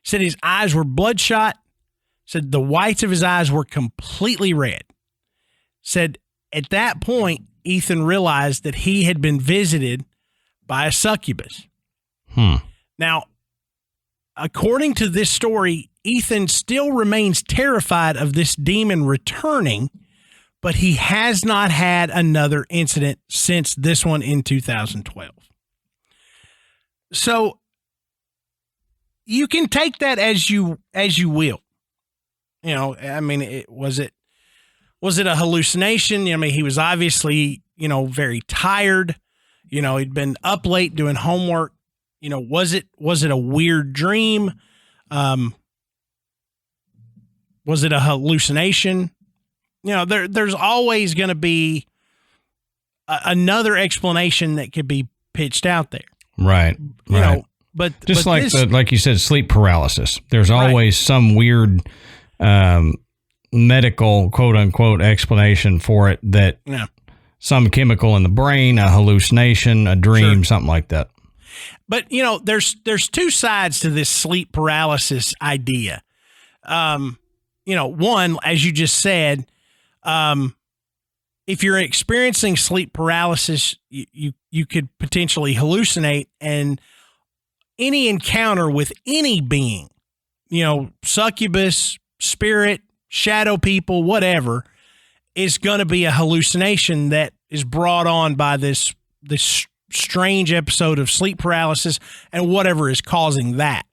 He said his eyes were bloodshot. Said the whites of his eyes were completely red. Said at that point, Ethan realized that he had been visited by a succubus. Now, according to this story, Ethan still remains terrified of this demon returning, but he has not had another incident since this one in 2012. So you can take that as you will. I mean, was it a hallucination? I mean, he was obviously, very tired. He'd been up late doing homework. Was it a weird dream? Was it a hallucination? You know, there's always going to be another explanation that could be pitched out there. Right. You know, but just but like like you said, sleep paralysis. There's always some weird medical quote unquote explanation for it, that some chemical in the brain, a hallucination, a dream, something like that. But you know, there's two sides to this sleep paralysis idea. You know, one, as you just said, if you're experiencing sleep paralysis, you could potentially hallucinate, and any encounter with any being, you know, succubus, spirit, shadow people, whatever, is going to be a hallucination that is brought on by this strange episode of sleep paralysis and whatever is causing that.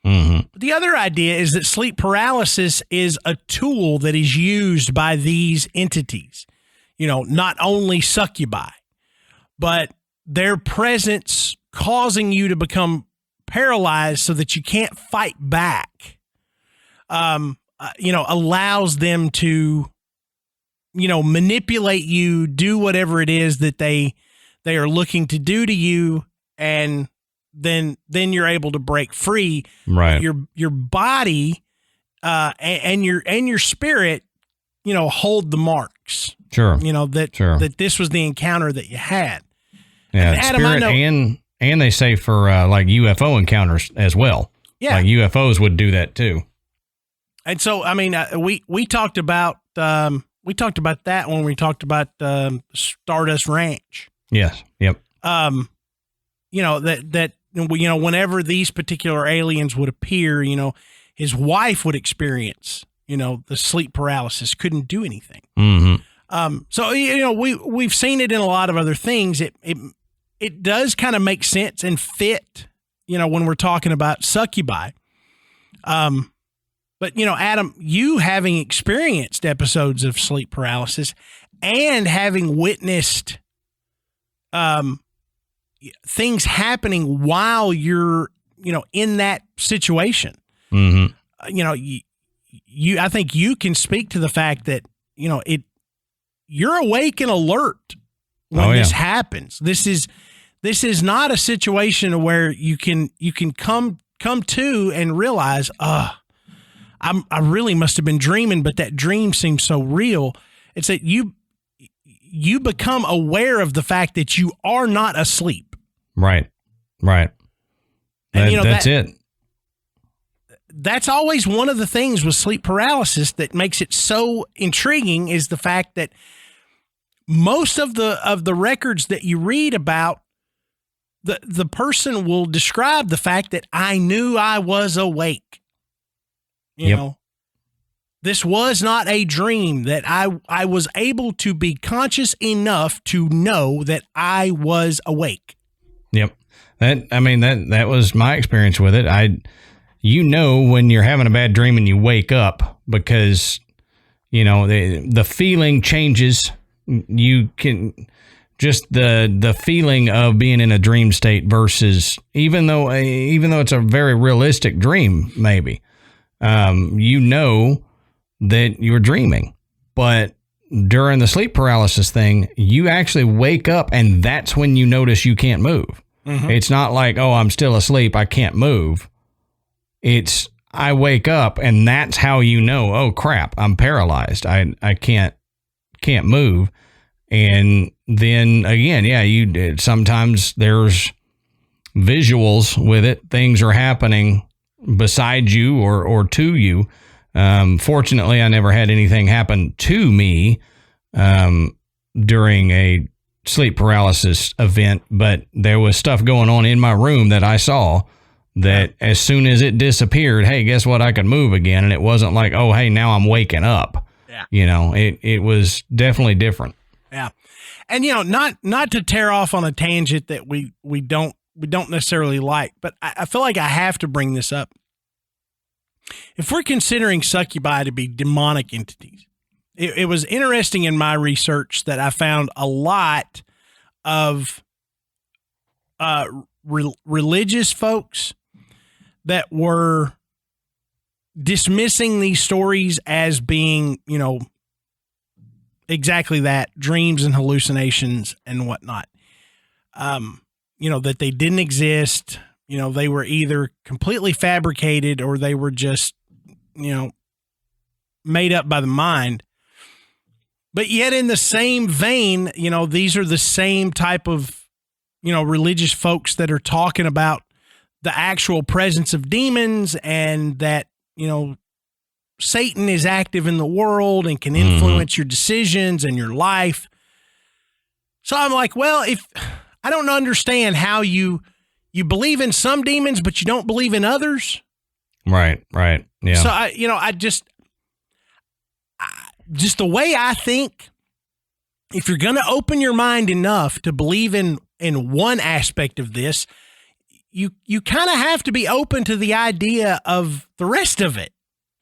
Mm-hmm. The other idea is that sleep paralysis is a tool that is used by these entities. You know, not only succubi, but their presence causing you to become paralyzed so that you can't fight back, you know, allows them to, you know, manipulate you, do whatever it is that they are looking to do to you, and then you're able to break free. Right. Your body and your spirit, you know, hold the marks. Sure. You know, that this was the encounter that you had. Yeah, Adam, spirit and they say for like UFO encounters as well. Yeah. Like UFOs would do that too. And so, I mean, we talked about that when we talked about Stardust Ranch. Yes. Yep. You know, that you know, whenever these particular aliens would appear, you know, his wife would experience, you know, the sleep paralysis, couldn't do anything. Mm-hmm. So, you know, we've seen it in a lot of other things. It does kind of make sense and fit, you know, when we're talking about succubi. But, you know, Adam, you having experienced episodes of sleep paralysis and having witnessed things happening while you're, you know, in that situation, you know, you I think you can speak to the fact that, you know, you're awake and alert when this happens. This is not a situation where you can come to and realize, I really must have been dreaming, but that dream seems so real. It's that you become aware of the fact that you are not asleep. Right. And you know, that's it. That's always one of the things with sleep paralysis that makes it so intriguing, is the fact that most of the records that you read about, the person will describe the fact that I knew I was awake. You know, this was not a dream, that I was able to be conscious enough to know that I was awake. Yep. That was my experience with it. You know, when you're having a bad dream and you wake up, because, you know, the feeling changes. You can just the feeling of being in a dream state versus, even though it's a very realistic dream, maybe, you know that you're dreaming, but during the sleep paralysis thing, you actually wake up and that's when you notice you can't move. Mm-hmm. It's not like, oh, I'm still asleep, I can't move. It's, I wake up and that's how you know, oh crap, I'm paralyzed. I can't move. And then again, sometimes there's visuals with it. Things are happening beside you or to you. Fortunately, I never had anything happen to me during a sleep paralysis event, but there was stuff going on in my room that I saw that as soon as it disappeared, hey, guess what? I could move again. And it wasn't like, oh, hey, now I'm waking up. Yeah. You know, it was definitely different. Yeah. And, you know, not to tear off on a tangent that we don't necessarily like, but I feel like I have to bring this up. If we're considering succubi to be demonic entities, it was interesting in my research that I found a lot of religious folks that were dismissing these stories as being, exactly that, dreams and hallucinations and whatnot. That they didn't exist. They were either completely fabricated or they were just, made up by the mind. But yet in the same vein, these are the same type of, religious folks that are talking about the actual presence of demons and that, Satan is active in the world and can influence your decisions and your life. So I'm like, well, if I don't understand how you believe in some demons, but you don't believe in others. Right. Yeah. So I just the way I think, if you're going to open your mind enough to believe in one aspect of this, you kind of have to be open to the idea of the rest of it.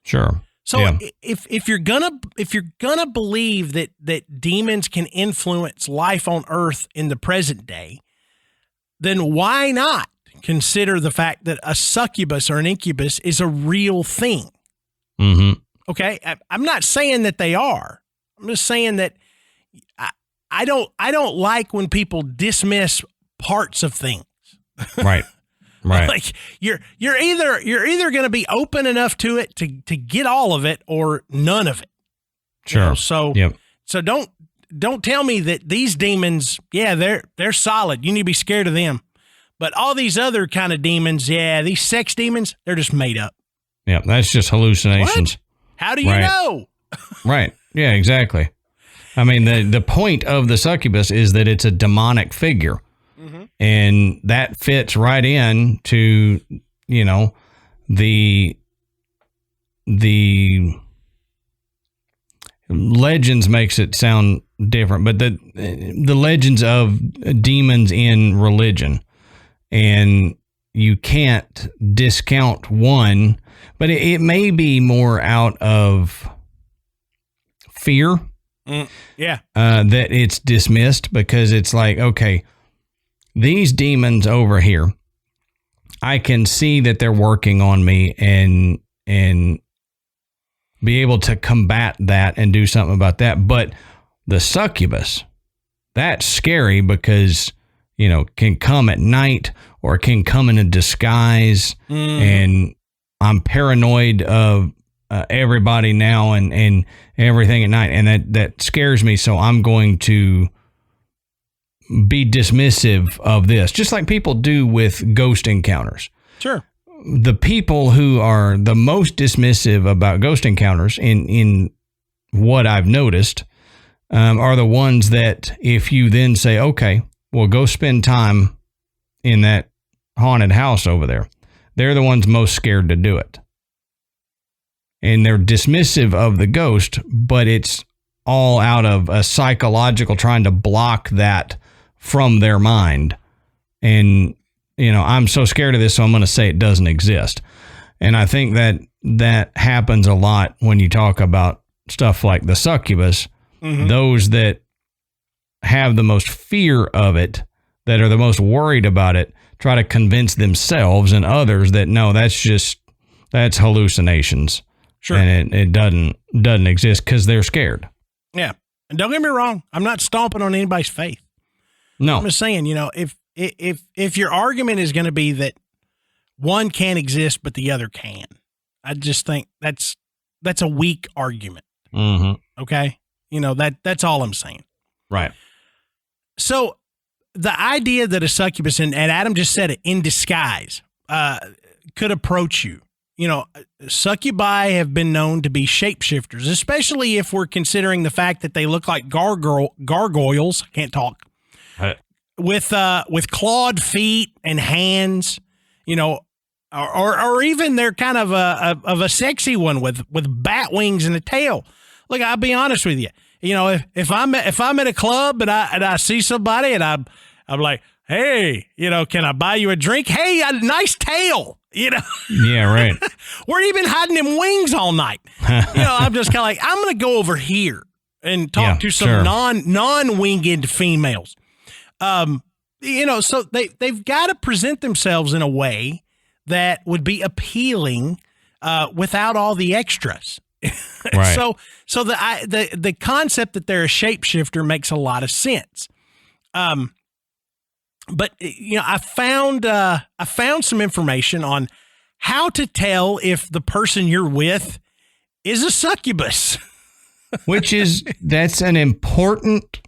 Sure. So yeah. if you're gonna believe that demons can influence life on Earth in the present day, then why not consider the fact that a succubus or an incubus is a real thing? Mm-hmm. Okay, I'm not saying that they are. I'm just saying that I don't like when people dismiss parts of things. Right. Right. Like you're either going to be open enough to it to get all of it or none of it. Sure. So yep. So don't tell me that these demons, they're solid. You need to be scared of them. But all these other kind of demons, these sex demons, they're just made up. Yeah, that's just hallucinations. What? How do you know? Right. Yeah, exactly. I mean, the point of the succubus is that it's a demonic figure. Mm-hmm. And that fits right in to, the legends makes it sound different, but the legends of demons in religion, and you can't discount one, but it may be more out of fear. That it's dismissed, because it's like, okay, these demons over here, I can see that they're working on me and be able to combat that and do something about that. But the succubus, that's scary because, can come at night or can come in a disguise. And I'm paranoid of everybody now and everything at night. And that scares me. So I'm going to be dismissive of this, just like people do with ghost encounters. Sure. The people who are the most dismissive about ghost encounters, in what I've noticed, are the ones that if you then say, okay, well, go spend time in that haunted house over there, they're the ones most scared to do it. And they're dismissive of the ghost, but it's all out of a psychological trying to block that from their mind. And, I'm so scared of this, so I'm going to say it doesn't exist. And I think that happens a lot when you talk about stuff like the succubus. Mm-hmm. Those that have the most fear of it, that are the most worried about it, try to convince themselves and others that, no, that's hallucinations. Sure. And it doesn't exist because they're scared. Yeah. And don't get me wrong, I'm not stomping on anybody's faith. No. I'm just saying, if your argument is going to be that one can't exist but the other can, I just think that's a weak argument. Mm-hmm. Okay? That's all I'm saying. Right. So the idea that a succubus, and Adam just said it, in disguise, could approach you. Succubi have been known to be shapeshifters, especially if we're considering the fact that they look like gargoyles. Can't talk. With clawed feet and hands, or even they're kind of a sexy one with bat wings and a tail. Look, I'll be honest with you. If I'm at a club and I see somebody and I'm like, hey, can I buy you a drink? Hey, a nice tail. Yeah, right. Where you been hiding them wings all night? I'm just kind of like, I'm going to go over here and talk to some non-winged females. So they've got to present themselves in a way that would be appealing without all the extras. Right. So the concept that they're a shapeshifter makes a lot of sense. But I found some information on how to tell if the person you're with is a succubus. That's an important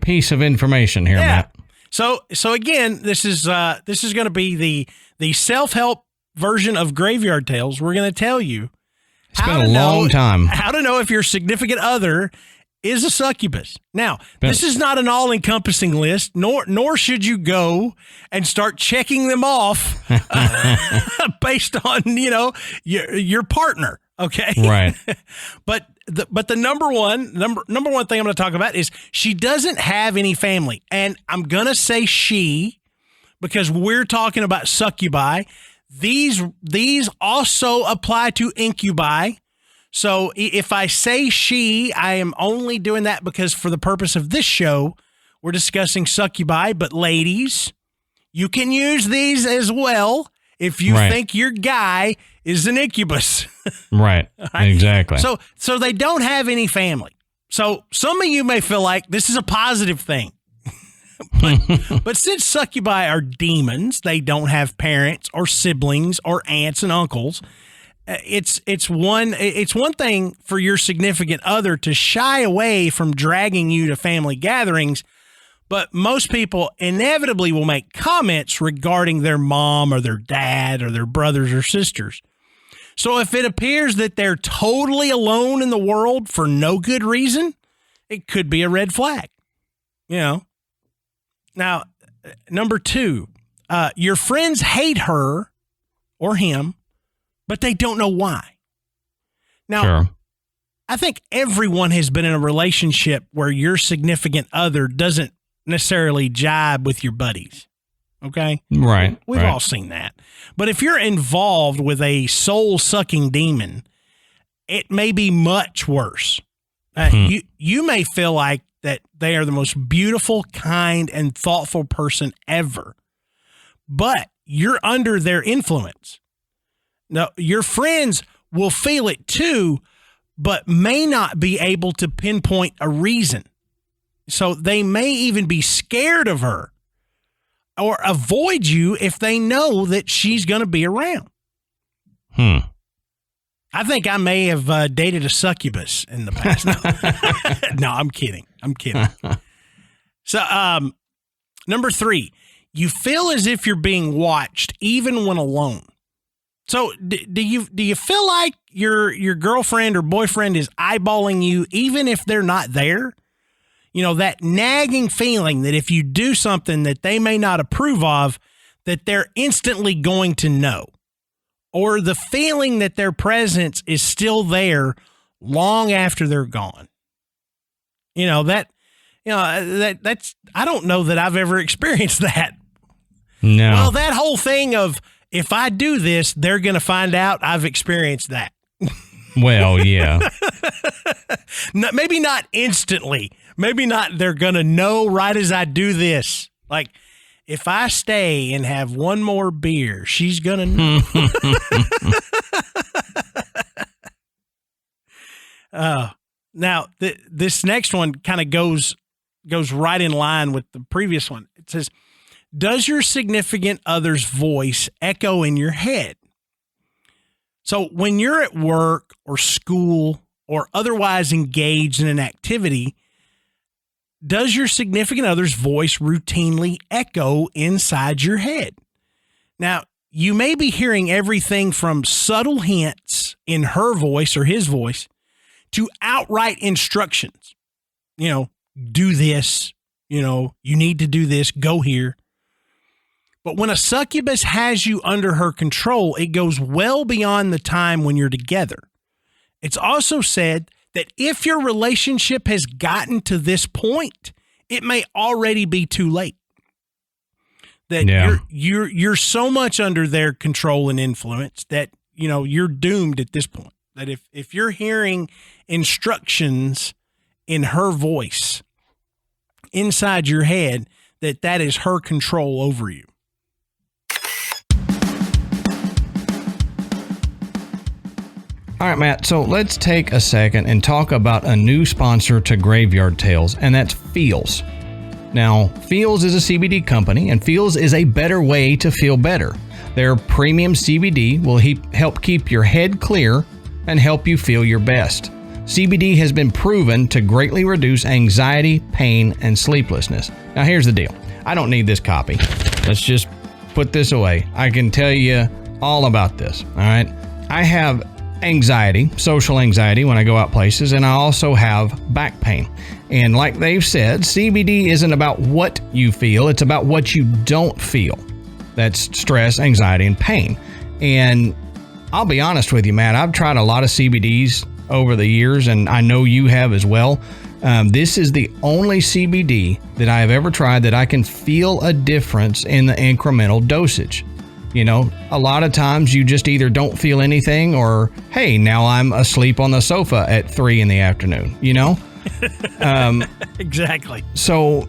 piece of information here, Matt. So again, this is going to be the self-help version of Graveyard Tales. We're going to tell you it's been a long time how to know if your significant other is a succubus. Now, this is not an all-encompassing list, nor should you go and start checking them off based on your partner. Okay, right. But the number one thing I'm going to talk about is she doesn't have any family, and I'm going to say she because we're talking about succubi. These also apply to incubi. So if I say she, I am only doing that because for the purpose of this show, we're discussing succubi. But ladies, you can use these as well if you think your guy is an incubus. Right. Exactly. So they don't have any family. So some of you may feel like this is a positive thing. But since succubi are demons, they don't have parents or siblings or aunts and uncles. It's one thing for your significant other to shy away from dragging you to family gatherings, but most people inevitably will make comments regarding their mom or their dad or their brothers or sisters. So if it appears that they're totally alone in the world for no good reason, it could be a red flag. Now, number 2, your friends hate her or him, but they don't know why. Now, sure. I think everyone has been in a relationship where your significant other doesn't necessarily jibe with your buddies. Okay? Right. We've all seen that. But if you're involved with a soul-sucking demon, it may be much worse. You may feel like that they are the most beautiful, kind, and thoughtful person ever, but you're under their influence. Now, your friends will feel it too, but may not be able to pinpoint a reason. So they may even be scared of her or avoid you if they know that she's going to be around. I think I may have dated a succubus in the past. No, I'm kidding. So, number 3, you feel as if you're being watched even when alone. So do you feel like your girlfriend or boyfriend is eyeballing you even if they're not there? That nagging feeling that if you do something that they may not approve of, that they're instantly going to know. Or the feeling that their presence is still there long after they're gone. That's I don't know that I've ever experienced that. No. Well, that whole thing of if I do this, they're going to find out. I've experienced that. Well, yeah. Maybe not instantly. Maybe not. They're going to know right as I do this. Like, if I stay and have one more beer, she's going to know. Now, this next one kind of goes right in line with the previous one. It says, does your significant other's voice echo in your head? So when you're at work or school or otherwise engaged in an activity, does your significant other's voice routinely echo inside your head? Now, you may be hearing everything from subtle hints in her voice or his voice to outright instructions. Do this, you need to do this, go here. But when a succubus has you under her control, it goes well beyond the time when you're together. It's also said that if your relationship has gotten to this point, it may already be too late. That you're so much under their control and influence that, you're doomed at this point. That if you're hearing instructions in her voice inside your head, that is her control over you. All right, Matt, so let's take a second and talk about a new sponsor to Graveyard Tales, and that's Feals. Now, Feals is a CBD company, and Feals is a better way to feel better. Their premium CBD will help keep your head clear and help you feel your best. CBD has been proven to greatly reduce anxiety, pain, and sleeplessness. Now, here's the deal. I don't need this copy. Let's just put this away. I can tell you all about this, all right? I have anxiety, social anxiety when I go out places, and I also have back pain. And like they've said, CBD isn't about what you feel, it's about what you don't feel. That's stress, anxiety, and pain. And I'll be honest with you, Matt, I've tried a lot of CBDs over the years, and I know you have as well. This is the only CBD that I have ever tried that I can feel a difference in the incremental dosage. You know, a lot of times you just either don't feel anything or, hey, now I'm asleep on the sofa at 3 p.m, you know? Exactly. So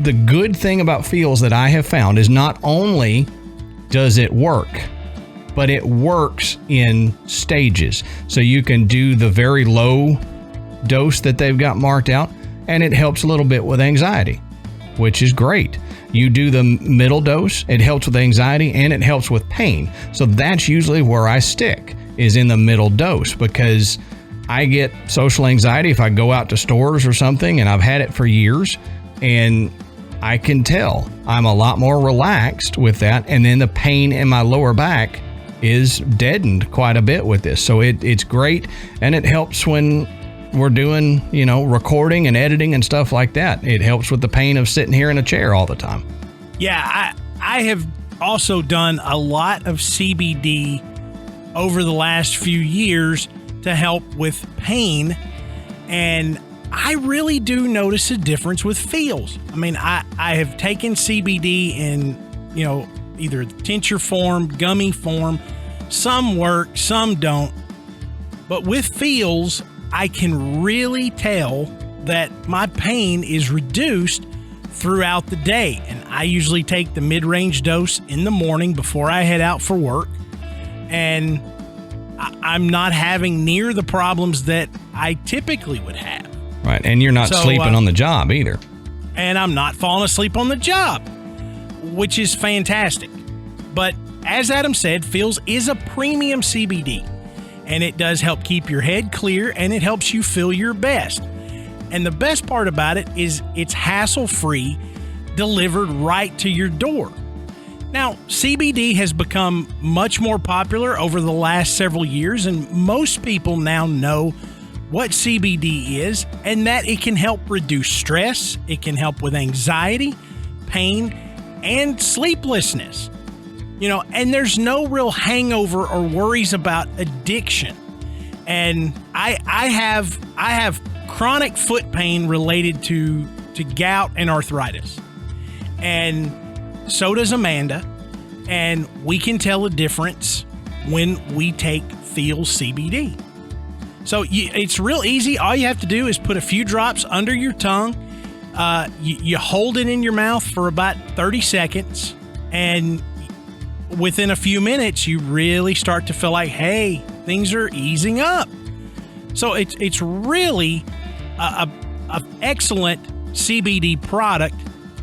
the good thing about Feals that I have found is not only does it work, but it works in stages. So you can do the very low dose that they've got marked out, and it helps a little bit with anxiety, which is great. You do the middle dose, it helps with anxiety and it helps with pain. So that's usually where I stick, is in the middle dose, because I get social anxiety if I go out to stores or something, and I've had it for years, and I can tell I'm a lot more relaxed with that. And then the pain in my lower back is deadened quite a bit with this. So it's great, and it helps when we're doing, you know, recording and editing and stuff like that. It helps with the pain of sitting here in a chair all the time. Yeah, I have also done a lot of CBD over the last few years to help with pain, and I really do notice a difference with Feals. I mean, I have taken CBD in, you know, either tincture form, gummy form. Some work, some don't. But with Feals, I can really tell that my pain is reduced throughout the day. And I usually take the mid-range dose in the morning before I head out for work. And I'm not having near the problems that I typically would have. Right. And you're not sleeping on the job either. And I'm not falling asleep on the job, which is fantastic. But as Adam said, Feals is a premium CBD. And it does help keep your head clear, and it helps you feel your best. And the best part about it is it's hassle-free, delivered right to your door. Now, CBD has become much more popular over the last several years, and most people now know what CBD is, and that it can help reduce stress, it can help with anxiety, pain, and sleeplessness. You know, and there's no real hangover or worries about addiction. And I have chronic foot pain related to gout and arthritis. And so does Amanda. And we can tell a difference when we take Feals CBD. So it's real easy. All you have to do is put a few drops under your tongue. You hold it in your mouth for about 30 seconds, and within a few minutes, you really start to feel like, hey, things are easing up. So it's really a excellent CBD product,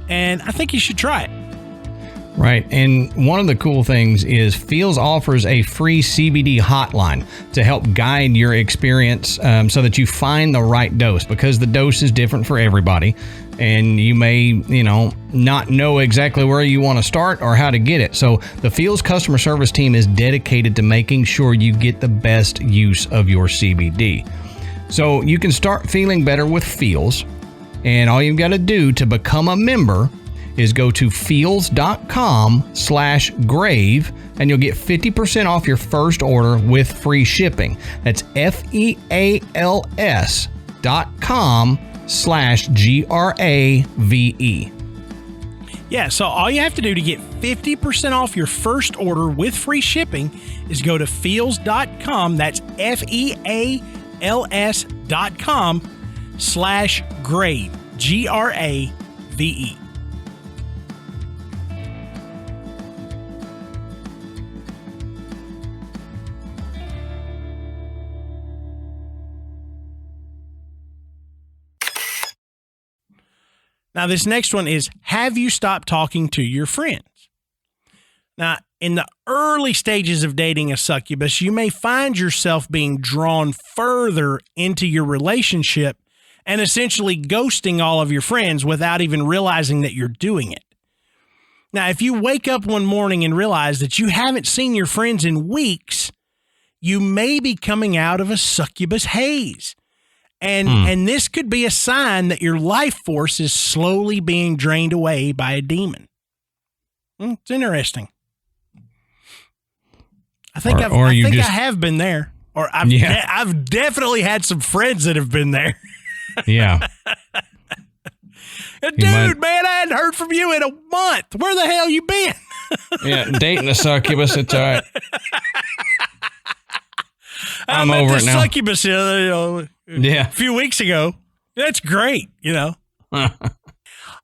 and I think you should try it. Right. And one of the cool things is Feals offers a free CBD hotline to help guide your experience so that you find the right dose, because the dose is different for everybody. And you may, you know, not know exactly where you want to start or how to get it. So the Feals customer service team is dedicated to making sure you get the best use of your CBD. So you can start feeling better with Feals. And all you've got to do to become a member is go to feals.com/grave, and you'll get 50% off your first order with free shipping. That's feals.com/GRAVE. Yeah, so all you have to do to get 50% off your first order with free shipping is go to feals.com. That's feals.com/grave, GRAVE. Now, this next one is, have you stopped talking to your friends? Now, in the early stages of dating a succubus, you may find yourself being drawn further into your relationship and essentially ghosting all of your friends without even realizing that you're doing it. Now, if you wake up one morning and realize that you haven't seen your friends in weeks, you may be coming out of a succubus haze. And this could be a sign that your life force is slowly being drained away by a demon. It's interesting. I think I have been there, or I've definitely had some friends that have been there. Yeah. Dude, man, I hadn't heard from you in a month. Where the hell you been? Yeah, dating a succubus, it's all right. I'm over it now. Succubus, a few weeks ago. That's great, All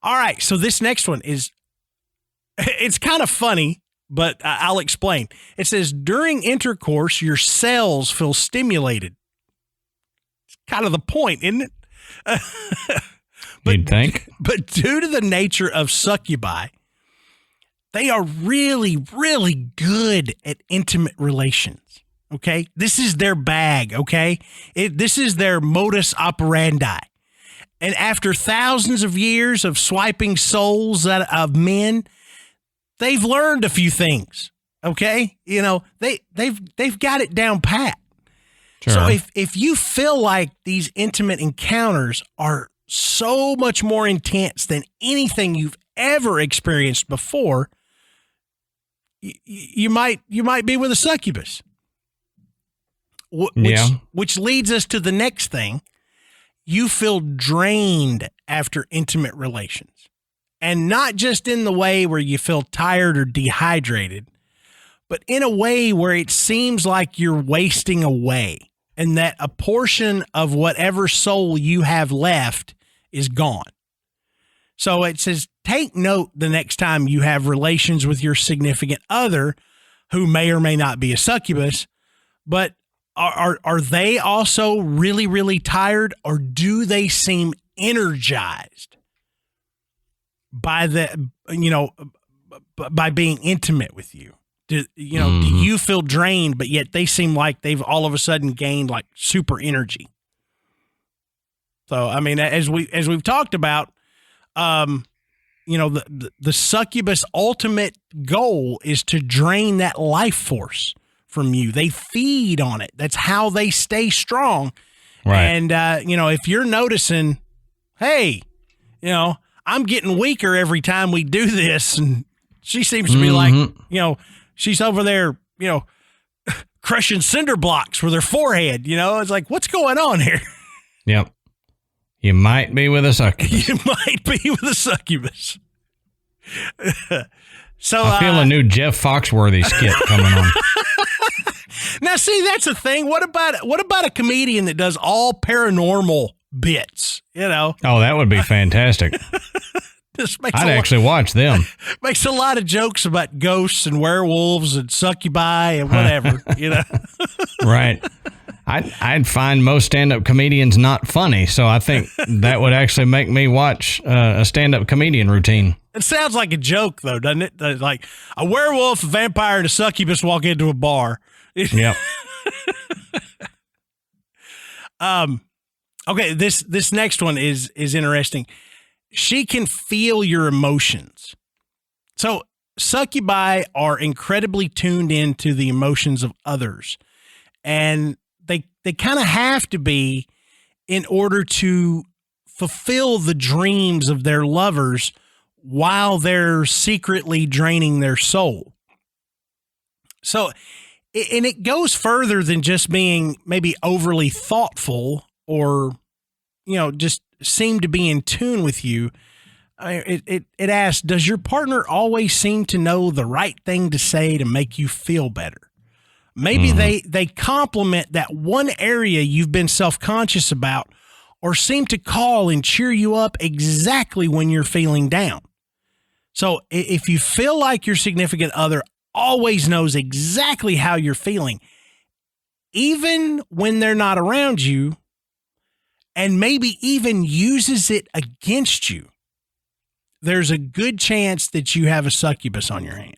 right, so this next one it's kind of funny, but I'll explain. It says, during intercourse, your cells feel stimulated. It's kind of the point, isn't it? You'd think. But due to the nature of succubi, they are really, really good at intimate relations. Okay? This is their bag, okay? This is their modus operandi. And after thousands of years of swiping souls of men, they've learned a few things, okay? They've got it down pat. Sure. So if you feel like these intimate encounters are so much more intense than anything you've ever experienced before, you might be with a succubus. Which leads us to the next thing. You feel drained after intimate relations. And not just in the way where you feel tired or dehydrated, but in a way where it seems like you're wasting away and that a portion of whatever soul you have left is gone. So it says, take note the next time you have relations with your significant other who may or may not be a succubus, but are they also really, really tired, or do they seem energized by by being intimate with you? Do you feel drained, but yet they seem like they've all of a sudden gained like super energy? So, I mean, as we've talked about, the succubus' ultimate goal is to drain that life force from you. They feed on it. That's how they stay strong. Right. And, if you're noticing, hey, I'm getting weaker every time we do this, and she seems to be like, she's over there, crushing cinder blocks with her forehead, it's like, what's going on here? Yep. You might be with a succubus. You might be with a succubus. So I feel a new Jeff Foxworthy skit coming on. Now, see, that's the thing. What about a comedian that does all paranormal bits? Oh, that would be fantastic. I'd actually watch them. Makes a lot of jokes about ghosts and werewolves and succubi and whatever, Right. I'd find most stand-up comedians not funny, so I think that would actually make me watch a stand-up comedian routine. It sounds like a joke, though, doesn't it? Like a werewolf, a vampire, and a succubus walk into a bar. Yep. Okay, this next one is interesting. She can feel your emotions. So succubi are incredibly tuned into the emotions of others, and they kind of have to be in order to fulfill the dreams of their lovers while they're secretly draining their soul. So, and it goes further than just being maybe overly thoughtful or, just seem to be in tune with you. It asks, does your partner always seem to know the right thing to say to make you feel better? Maybe they compliment that one area you've been self-conscious about, or seem to call and cheer you up exactly when you're feeling down. So if you feel like your significant other always knows exactly how you're feeling, even when they're not around you, and maybe even uses it against you, there's a good chance that you have a succubus on your hands.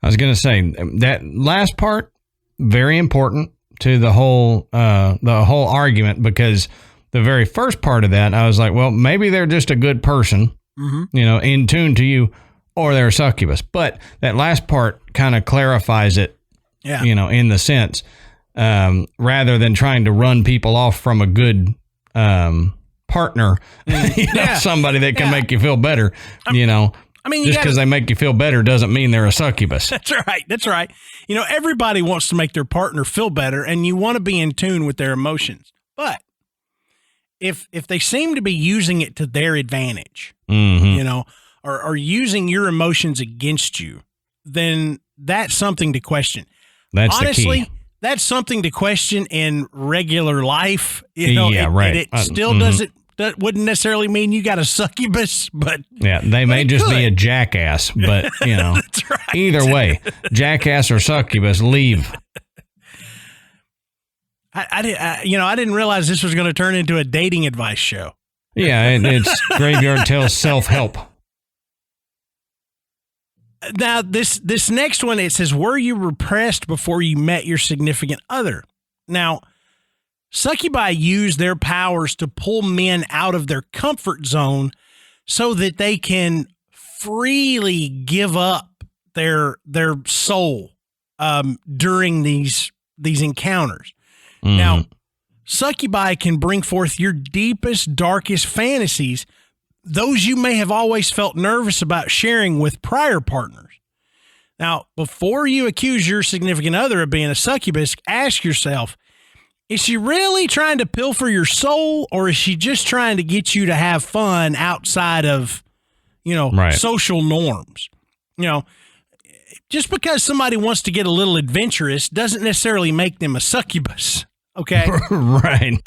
I was going to say that last part, very important to the whole argument, because the very first part of that, I was like, well, maybe they're just a good person, in tune to you, or they're a succubus. But that last part kind of clarifies it, in the sense, rather than trying to run people off from a good partner, somebody that can make you feel better, just because they make you feel better doesn't mean they're a succubus. That's right. Everybody wants to make their partner feel better, and you want to be in tune with their emotions. But if they seem to be using it to their advantage, or using your emotions against you, then that's something to question. That's honestly, the key. That's something to question in regular life. Right. It still doesn't. That wouldn't necessarily mean you got a succubus, but they may just be a jackass, but That's right. Either way, jackass or succubus, leave. I didn't realize this was going to turn into a dating advice show. Yeah, it's Graveyard Tales self-help. Now, this next one, it says, were you repressed before you met your significant other? Now, succubi use their powers to pull men out of their comfort zone so that they can freely give up their soul during these encounters. Mm-hmm. Now, succubi can bring forth your deepest, darkest fantasies, those you may have always felt nervous about sharing with prior partners. Now, before you accuse your significant other of being a succubus, ask yourself, is she really trying to pilfer your soul, or is she just trying to get you to have fun outside of, social norms? Just because somebody wants to get a little adventurous doesn't necessarily make them a succubus. Okay. Right.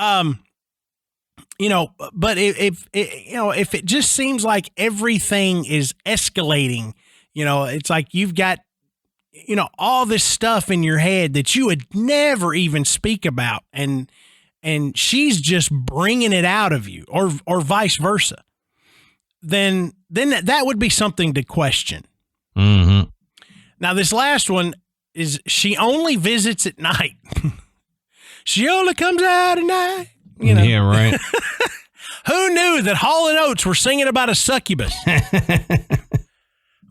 But if it just seems like everything is escalating, it's like you've got, all this stuff in your head that you would never even speak about, and she's just bringing it out of you, or vice versa, then that would be something to question. Mm-hmm. Now, this last one is, she only visits at night. She only comes out at night. Yeah, right. Who knew that Hall & Oates were singing about a succubus?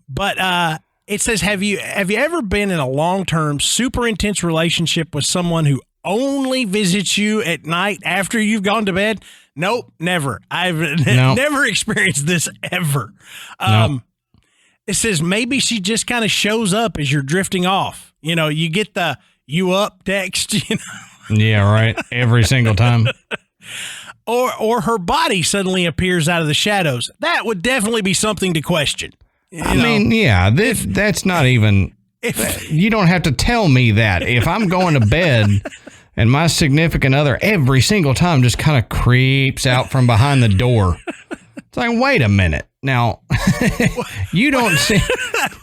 But it says, have you ever been in a long-term, super intense relationship with someone who only visits you at night after you've gone to bed? Nope, never. I've never experienced this ever. Nope. It says maybe she just kind of shows up as you're drifting off. You get the "you up" text. Yeah, right. Every single time. Or her body suddenly appears out of the shadows. That would definitely be something to question. That's not even. You don't have to tell me that. If I'm going to bed and my significant other every single time just kind of creeps out from behind the door, it's like, wait a minute. Now, you don't see.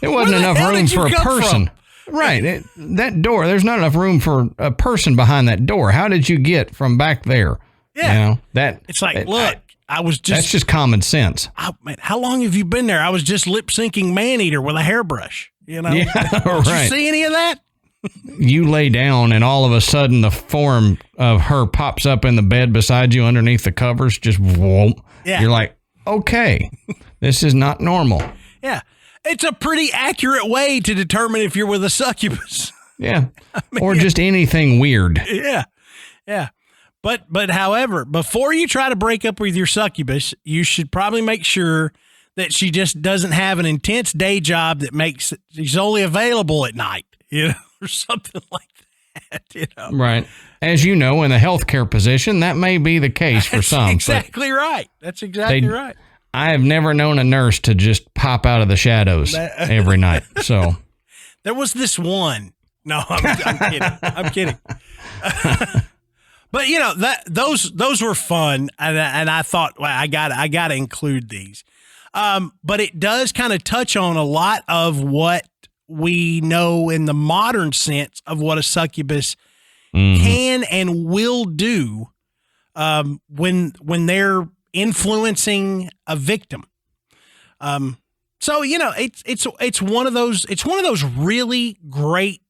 It wasn't enough room for a person. Right. That door, there's not enough room for a person behind that door. How did you get from back there? Yeah. It's like, look, I was just. That's just common sense. Man, how long have you been there? I was just lip syncing Maneater with a hairbrush. Yeah, Did right. you see any of that? You lay down and all of a sudden the form of her pops up in the bed beside you underneath the covers. Just whoa. Yeah. You're like, okay, this is not normal. Yeah. It's a pretty accurate way to determine if you're with a succubus. Yeah. Or just anything weird. Yeah. Yeah. But however, before you try to break up with your succubus, you should probably make sure that she just doesn't have an intense day job that makes she's only available at night, or something like that, Right. As you know, in a healthcare position, that may be the case for some. Exactly right. That's exactly right. I have never known a nurse to just pop out of the shadows every night. So there was this one. No, I'm kidding. I'm kidding. But those were fun, and I thought, well, I got to include these. But it does kind of touch on a lot of what we know in the modern sense of what a succubus can and will do when they're influencing a victim. So it's one of those really great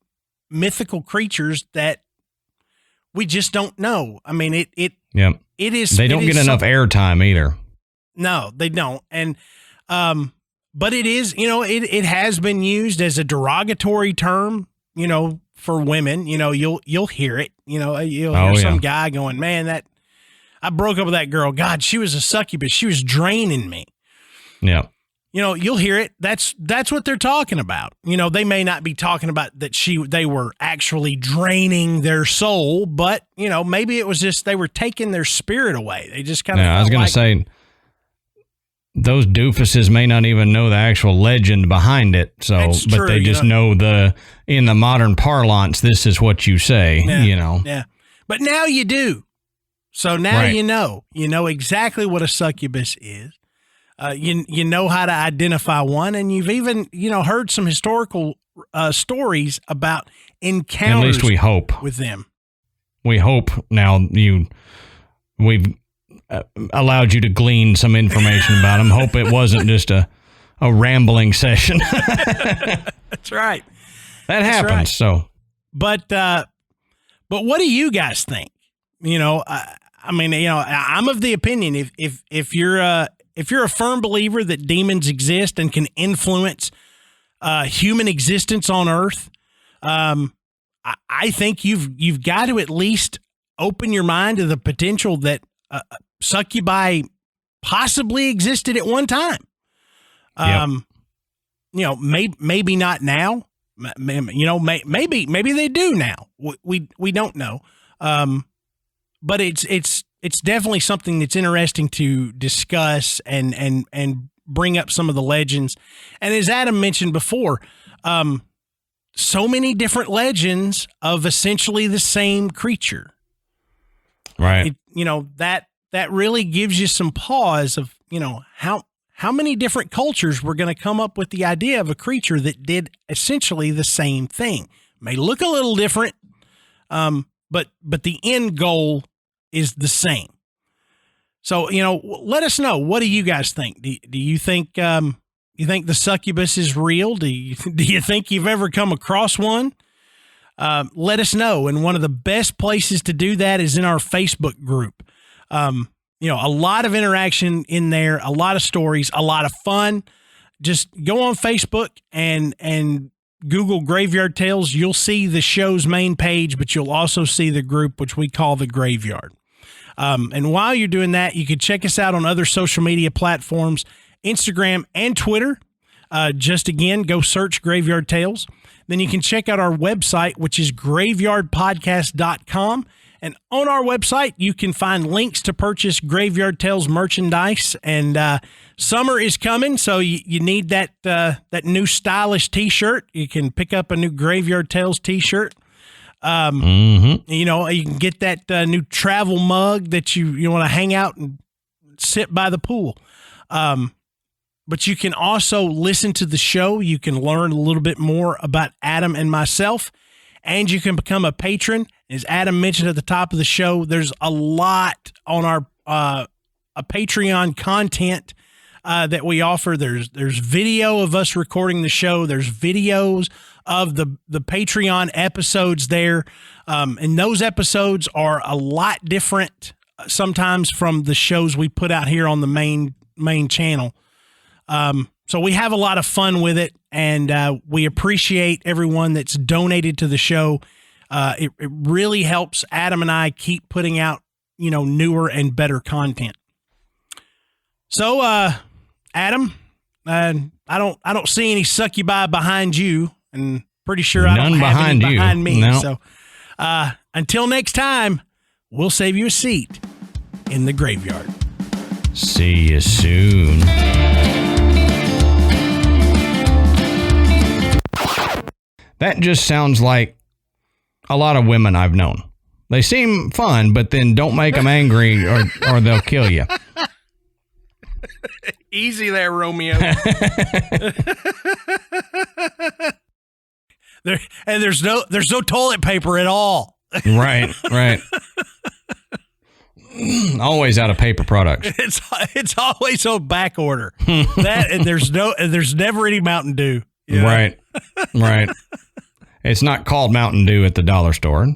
mythical creatures that we just don't know. I mean, it is. They don't get enough airtime either. No, they don't. And, but it is, it has been used as a derogatory term, for women. You'll hear it, you'll hear some guy going, man, I broke up with that girl. God, she was a succubus. She was draining me. Yeah. You'll hear it. That's what they're talking about. They may not be talking about that they were actually draining their soul, but maybe it was just they were taking their spirit away. They just kind of. Yeah, I was going to say those doofuses may not even know the actual legend behind it. So, but true, they just know in the modern parlance, this is what you say. Yeah, Yeah, but now you do. So now you know exactly what a succubus is. You know how to identify one, and you've even heard some historical stories about encounters. At least we hope with them. We hope now we've allowed you to glean some information about them. Hope it wasn't just a rambling session. That's right. That happens. Right. So, but what do you guys think? I mean, I'm of the opinion if you're a firm believer that demons exist and can influence human existence on Earth, I think you've got to at least open your mind to the potential that succubi possibly existed at one time. Maybe not now. Maybe they do now. We don't know. But it's definitely something that's interesting to discuss and bring up some of the legends. And as Adam mentioned before, so many different legends of essentially the same creature. Right. That really gives you some pause of, how many different cultures were going to come up with the idea of a creature that did essentially the same thing. May look a little different, but the end goal is the same. So, let us know. What do you guys think? Do you think the succubus is real? Do you think you've ever come across one? Let us know. And one of the best places to do that is in our Facebook group. A lot of interaction in there, a lot of stories, a lot of fun. Just go on Facebook and Google Graveyard Tales. You'll see the show's main page, but you'll also see the group, which we call the Graveyard. And while you're doing that, you can check us out on other social media platforms, Instagram and Twitter. Just again, go search Graveyard Tales. Then you can check out our website, which is graveyardpodcast.com. And on our website, you can find links to purchase Graveyard Tales merchandise. And summer is coming, so you need that new stylish T-shirt. You can pick up a new Graveyard Tales T-shirt. You can get that new travel mug that you want to hang out and sit by the pool. But you can also listen to the show. You can learn a little bit more about Adam and myself, and you can become a patron. As Adam mentioned at the top of the show, there's a lot on our a Patreon content that we offer. There's video of us recording the show. There's videos of the Patreon episodes there. And those episodes are a lot different sometimes from the shows we put out here on the main channel. So we have a lot of fun with it, and we appreciate everyone that's donated to the show. It really helps Adam and I keep putting out, newer and better content. So, Adam, I don't see any succubi behind you, and pretty sure I don't have any behind me. No. So, until next time, we'll save you a seat in the graveyard. See you soon. That just sounds like a lot of women I've known. They seem fun, but then don't make them angry or they'll kill you. Easy there, Romeo. There's no toilet paper at all. Right. Always out of paper products. It's always on back order. That and there's never any Mountain Dew. You know? Right. Right. It's not called Mountain Dew at the dollar store.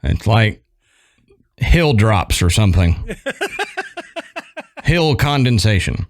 It's like Hill Drops or something. Hill condensation.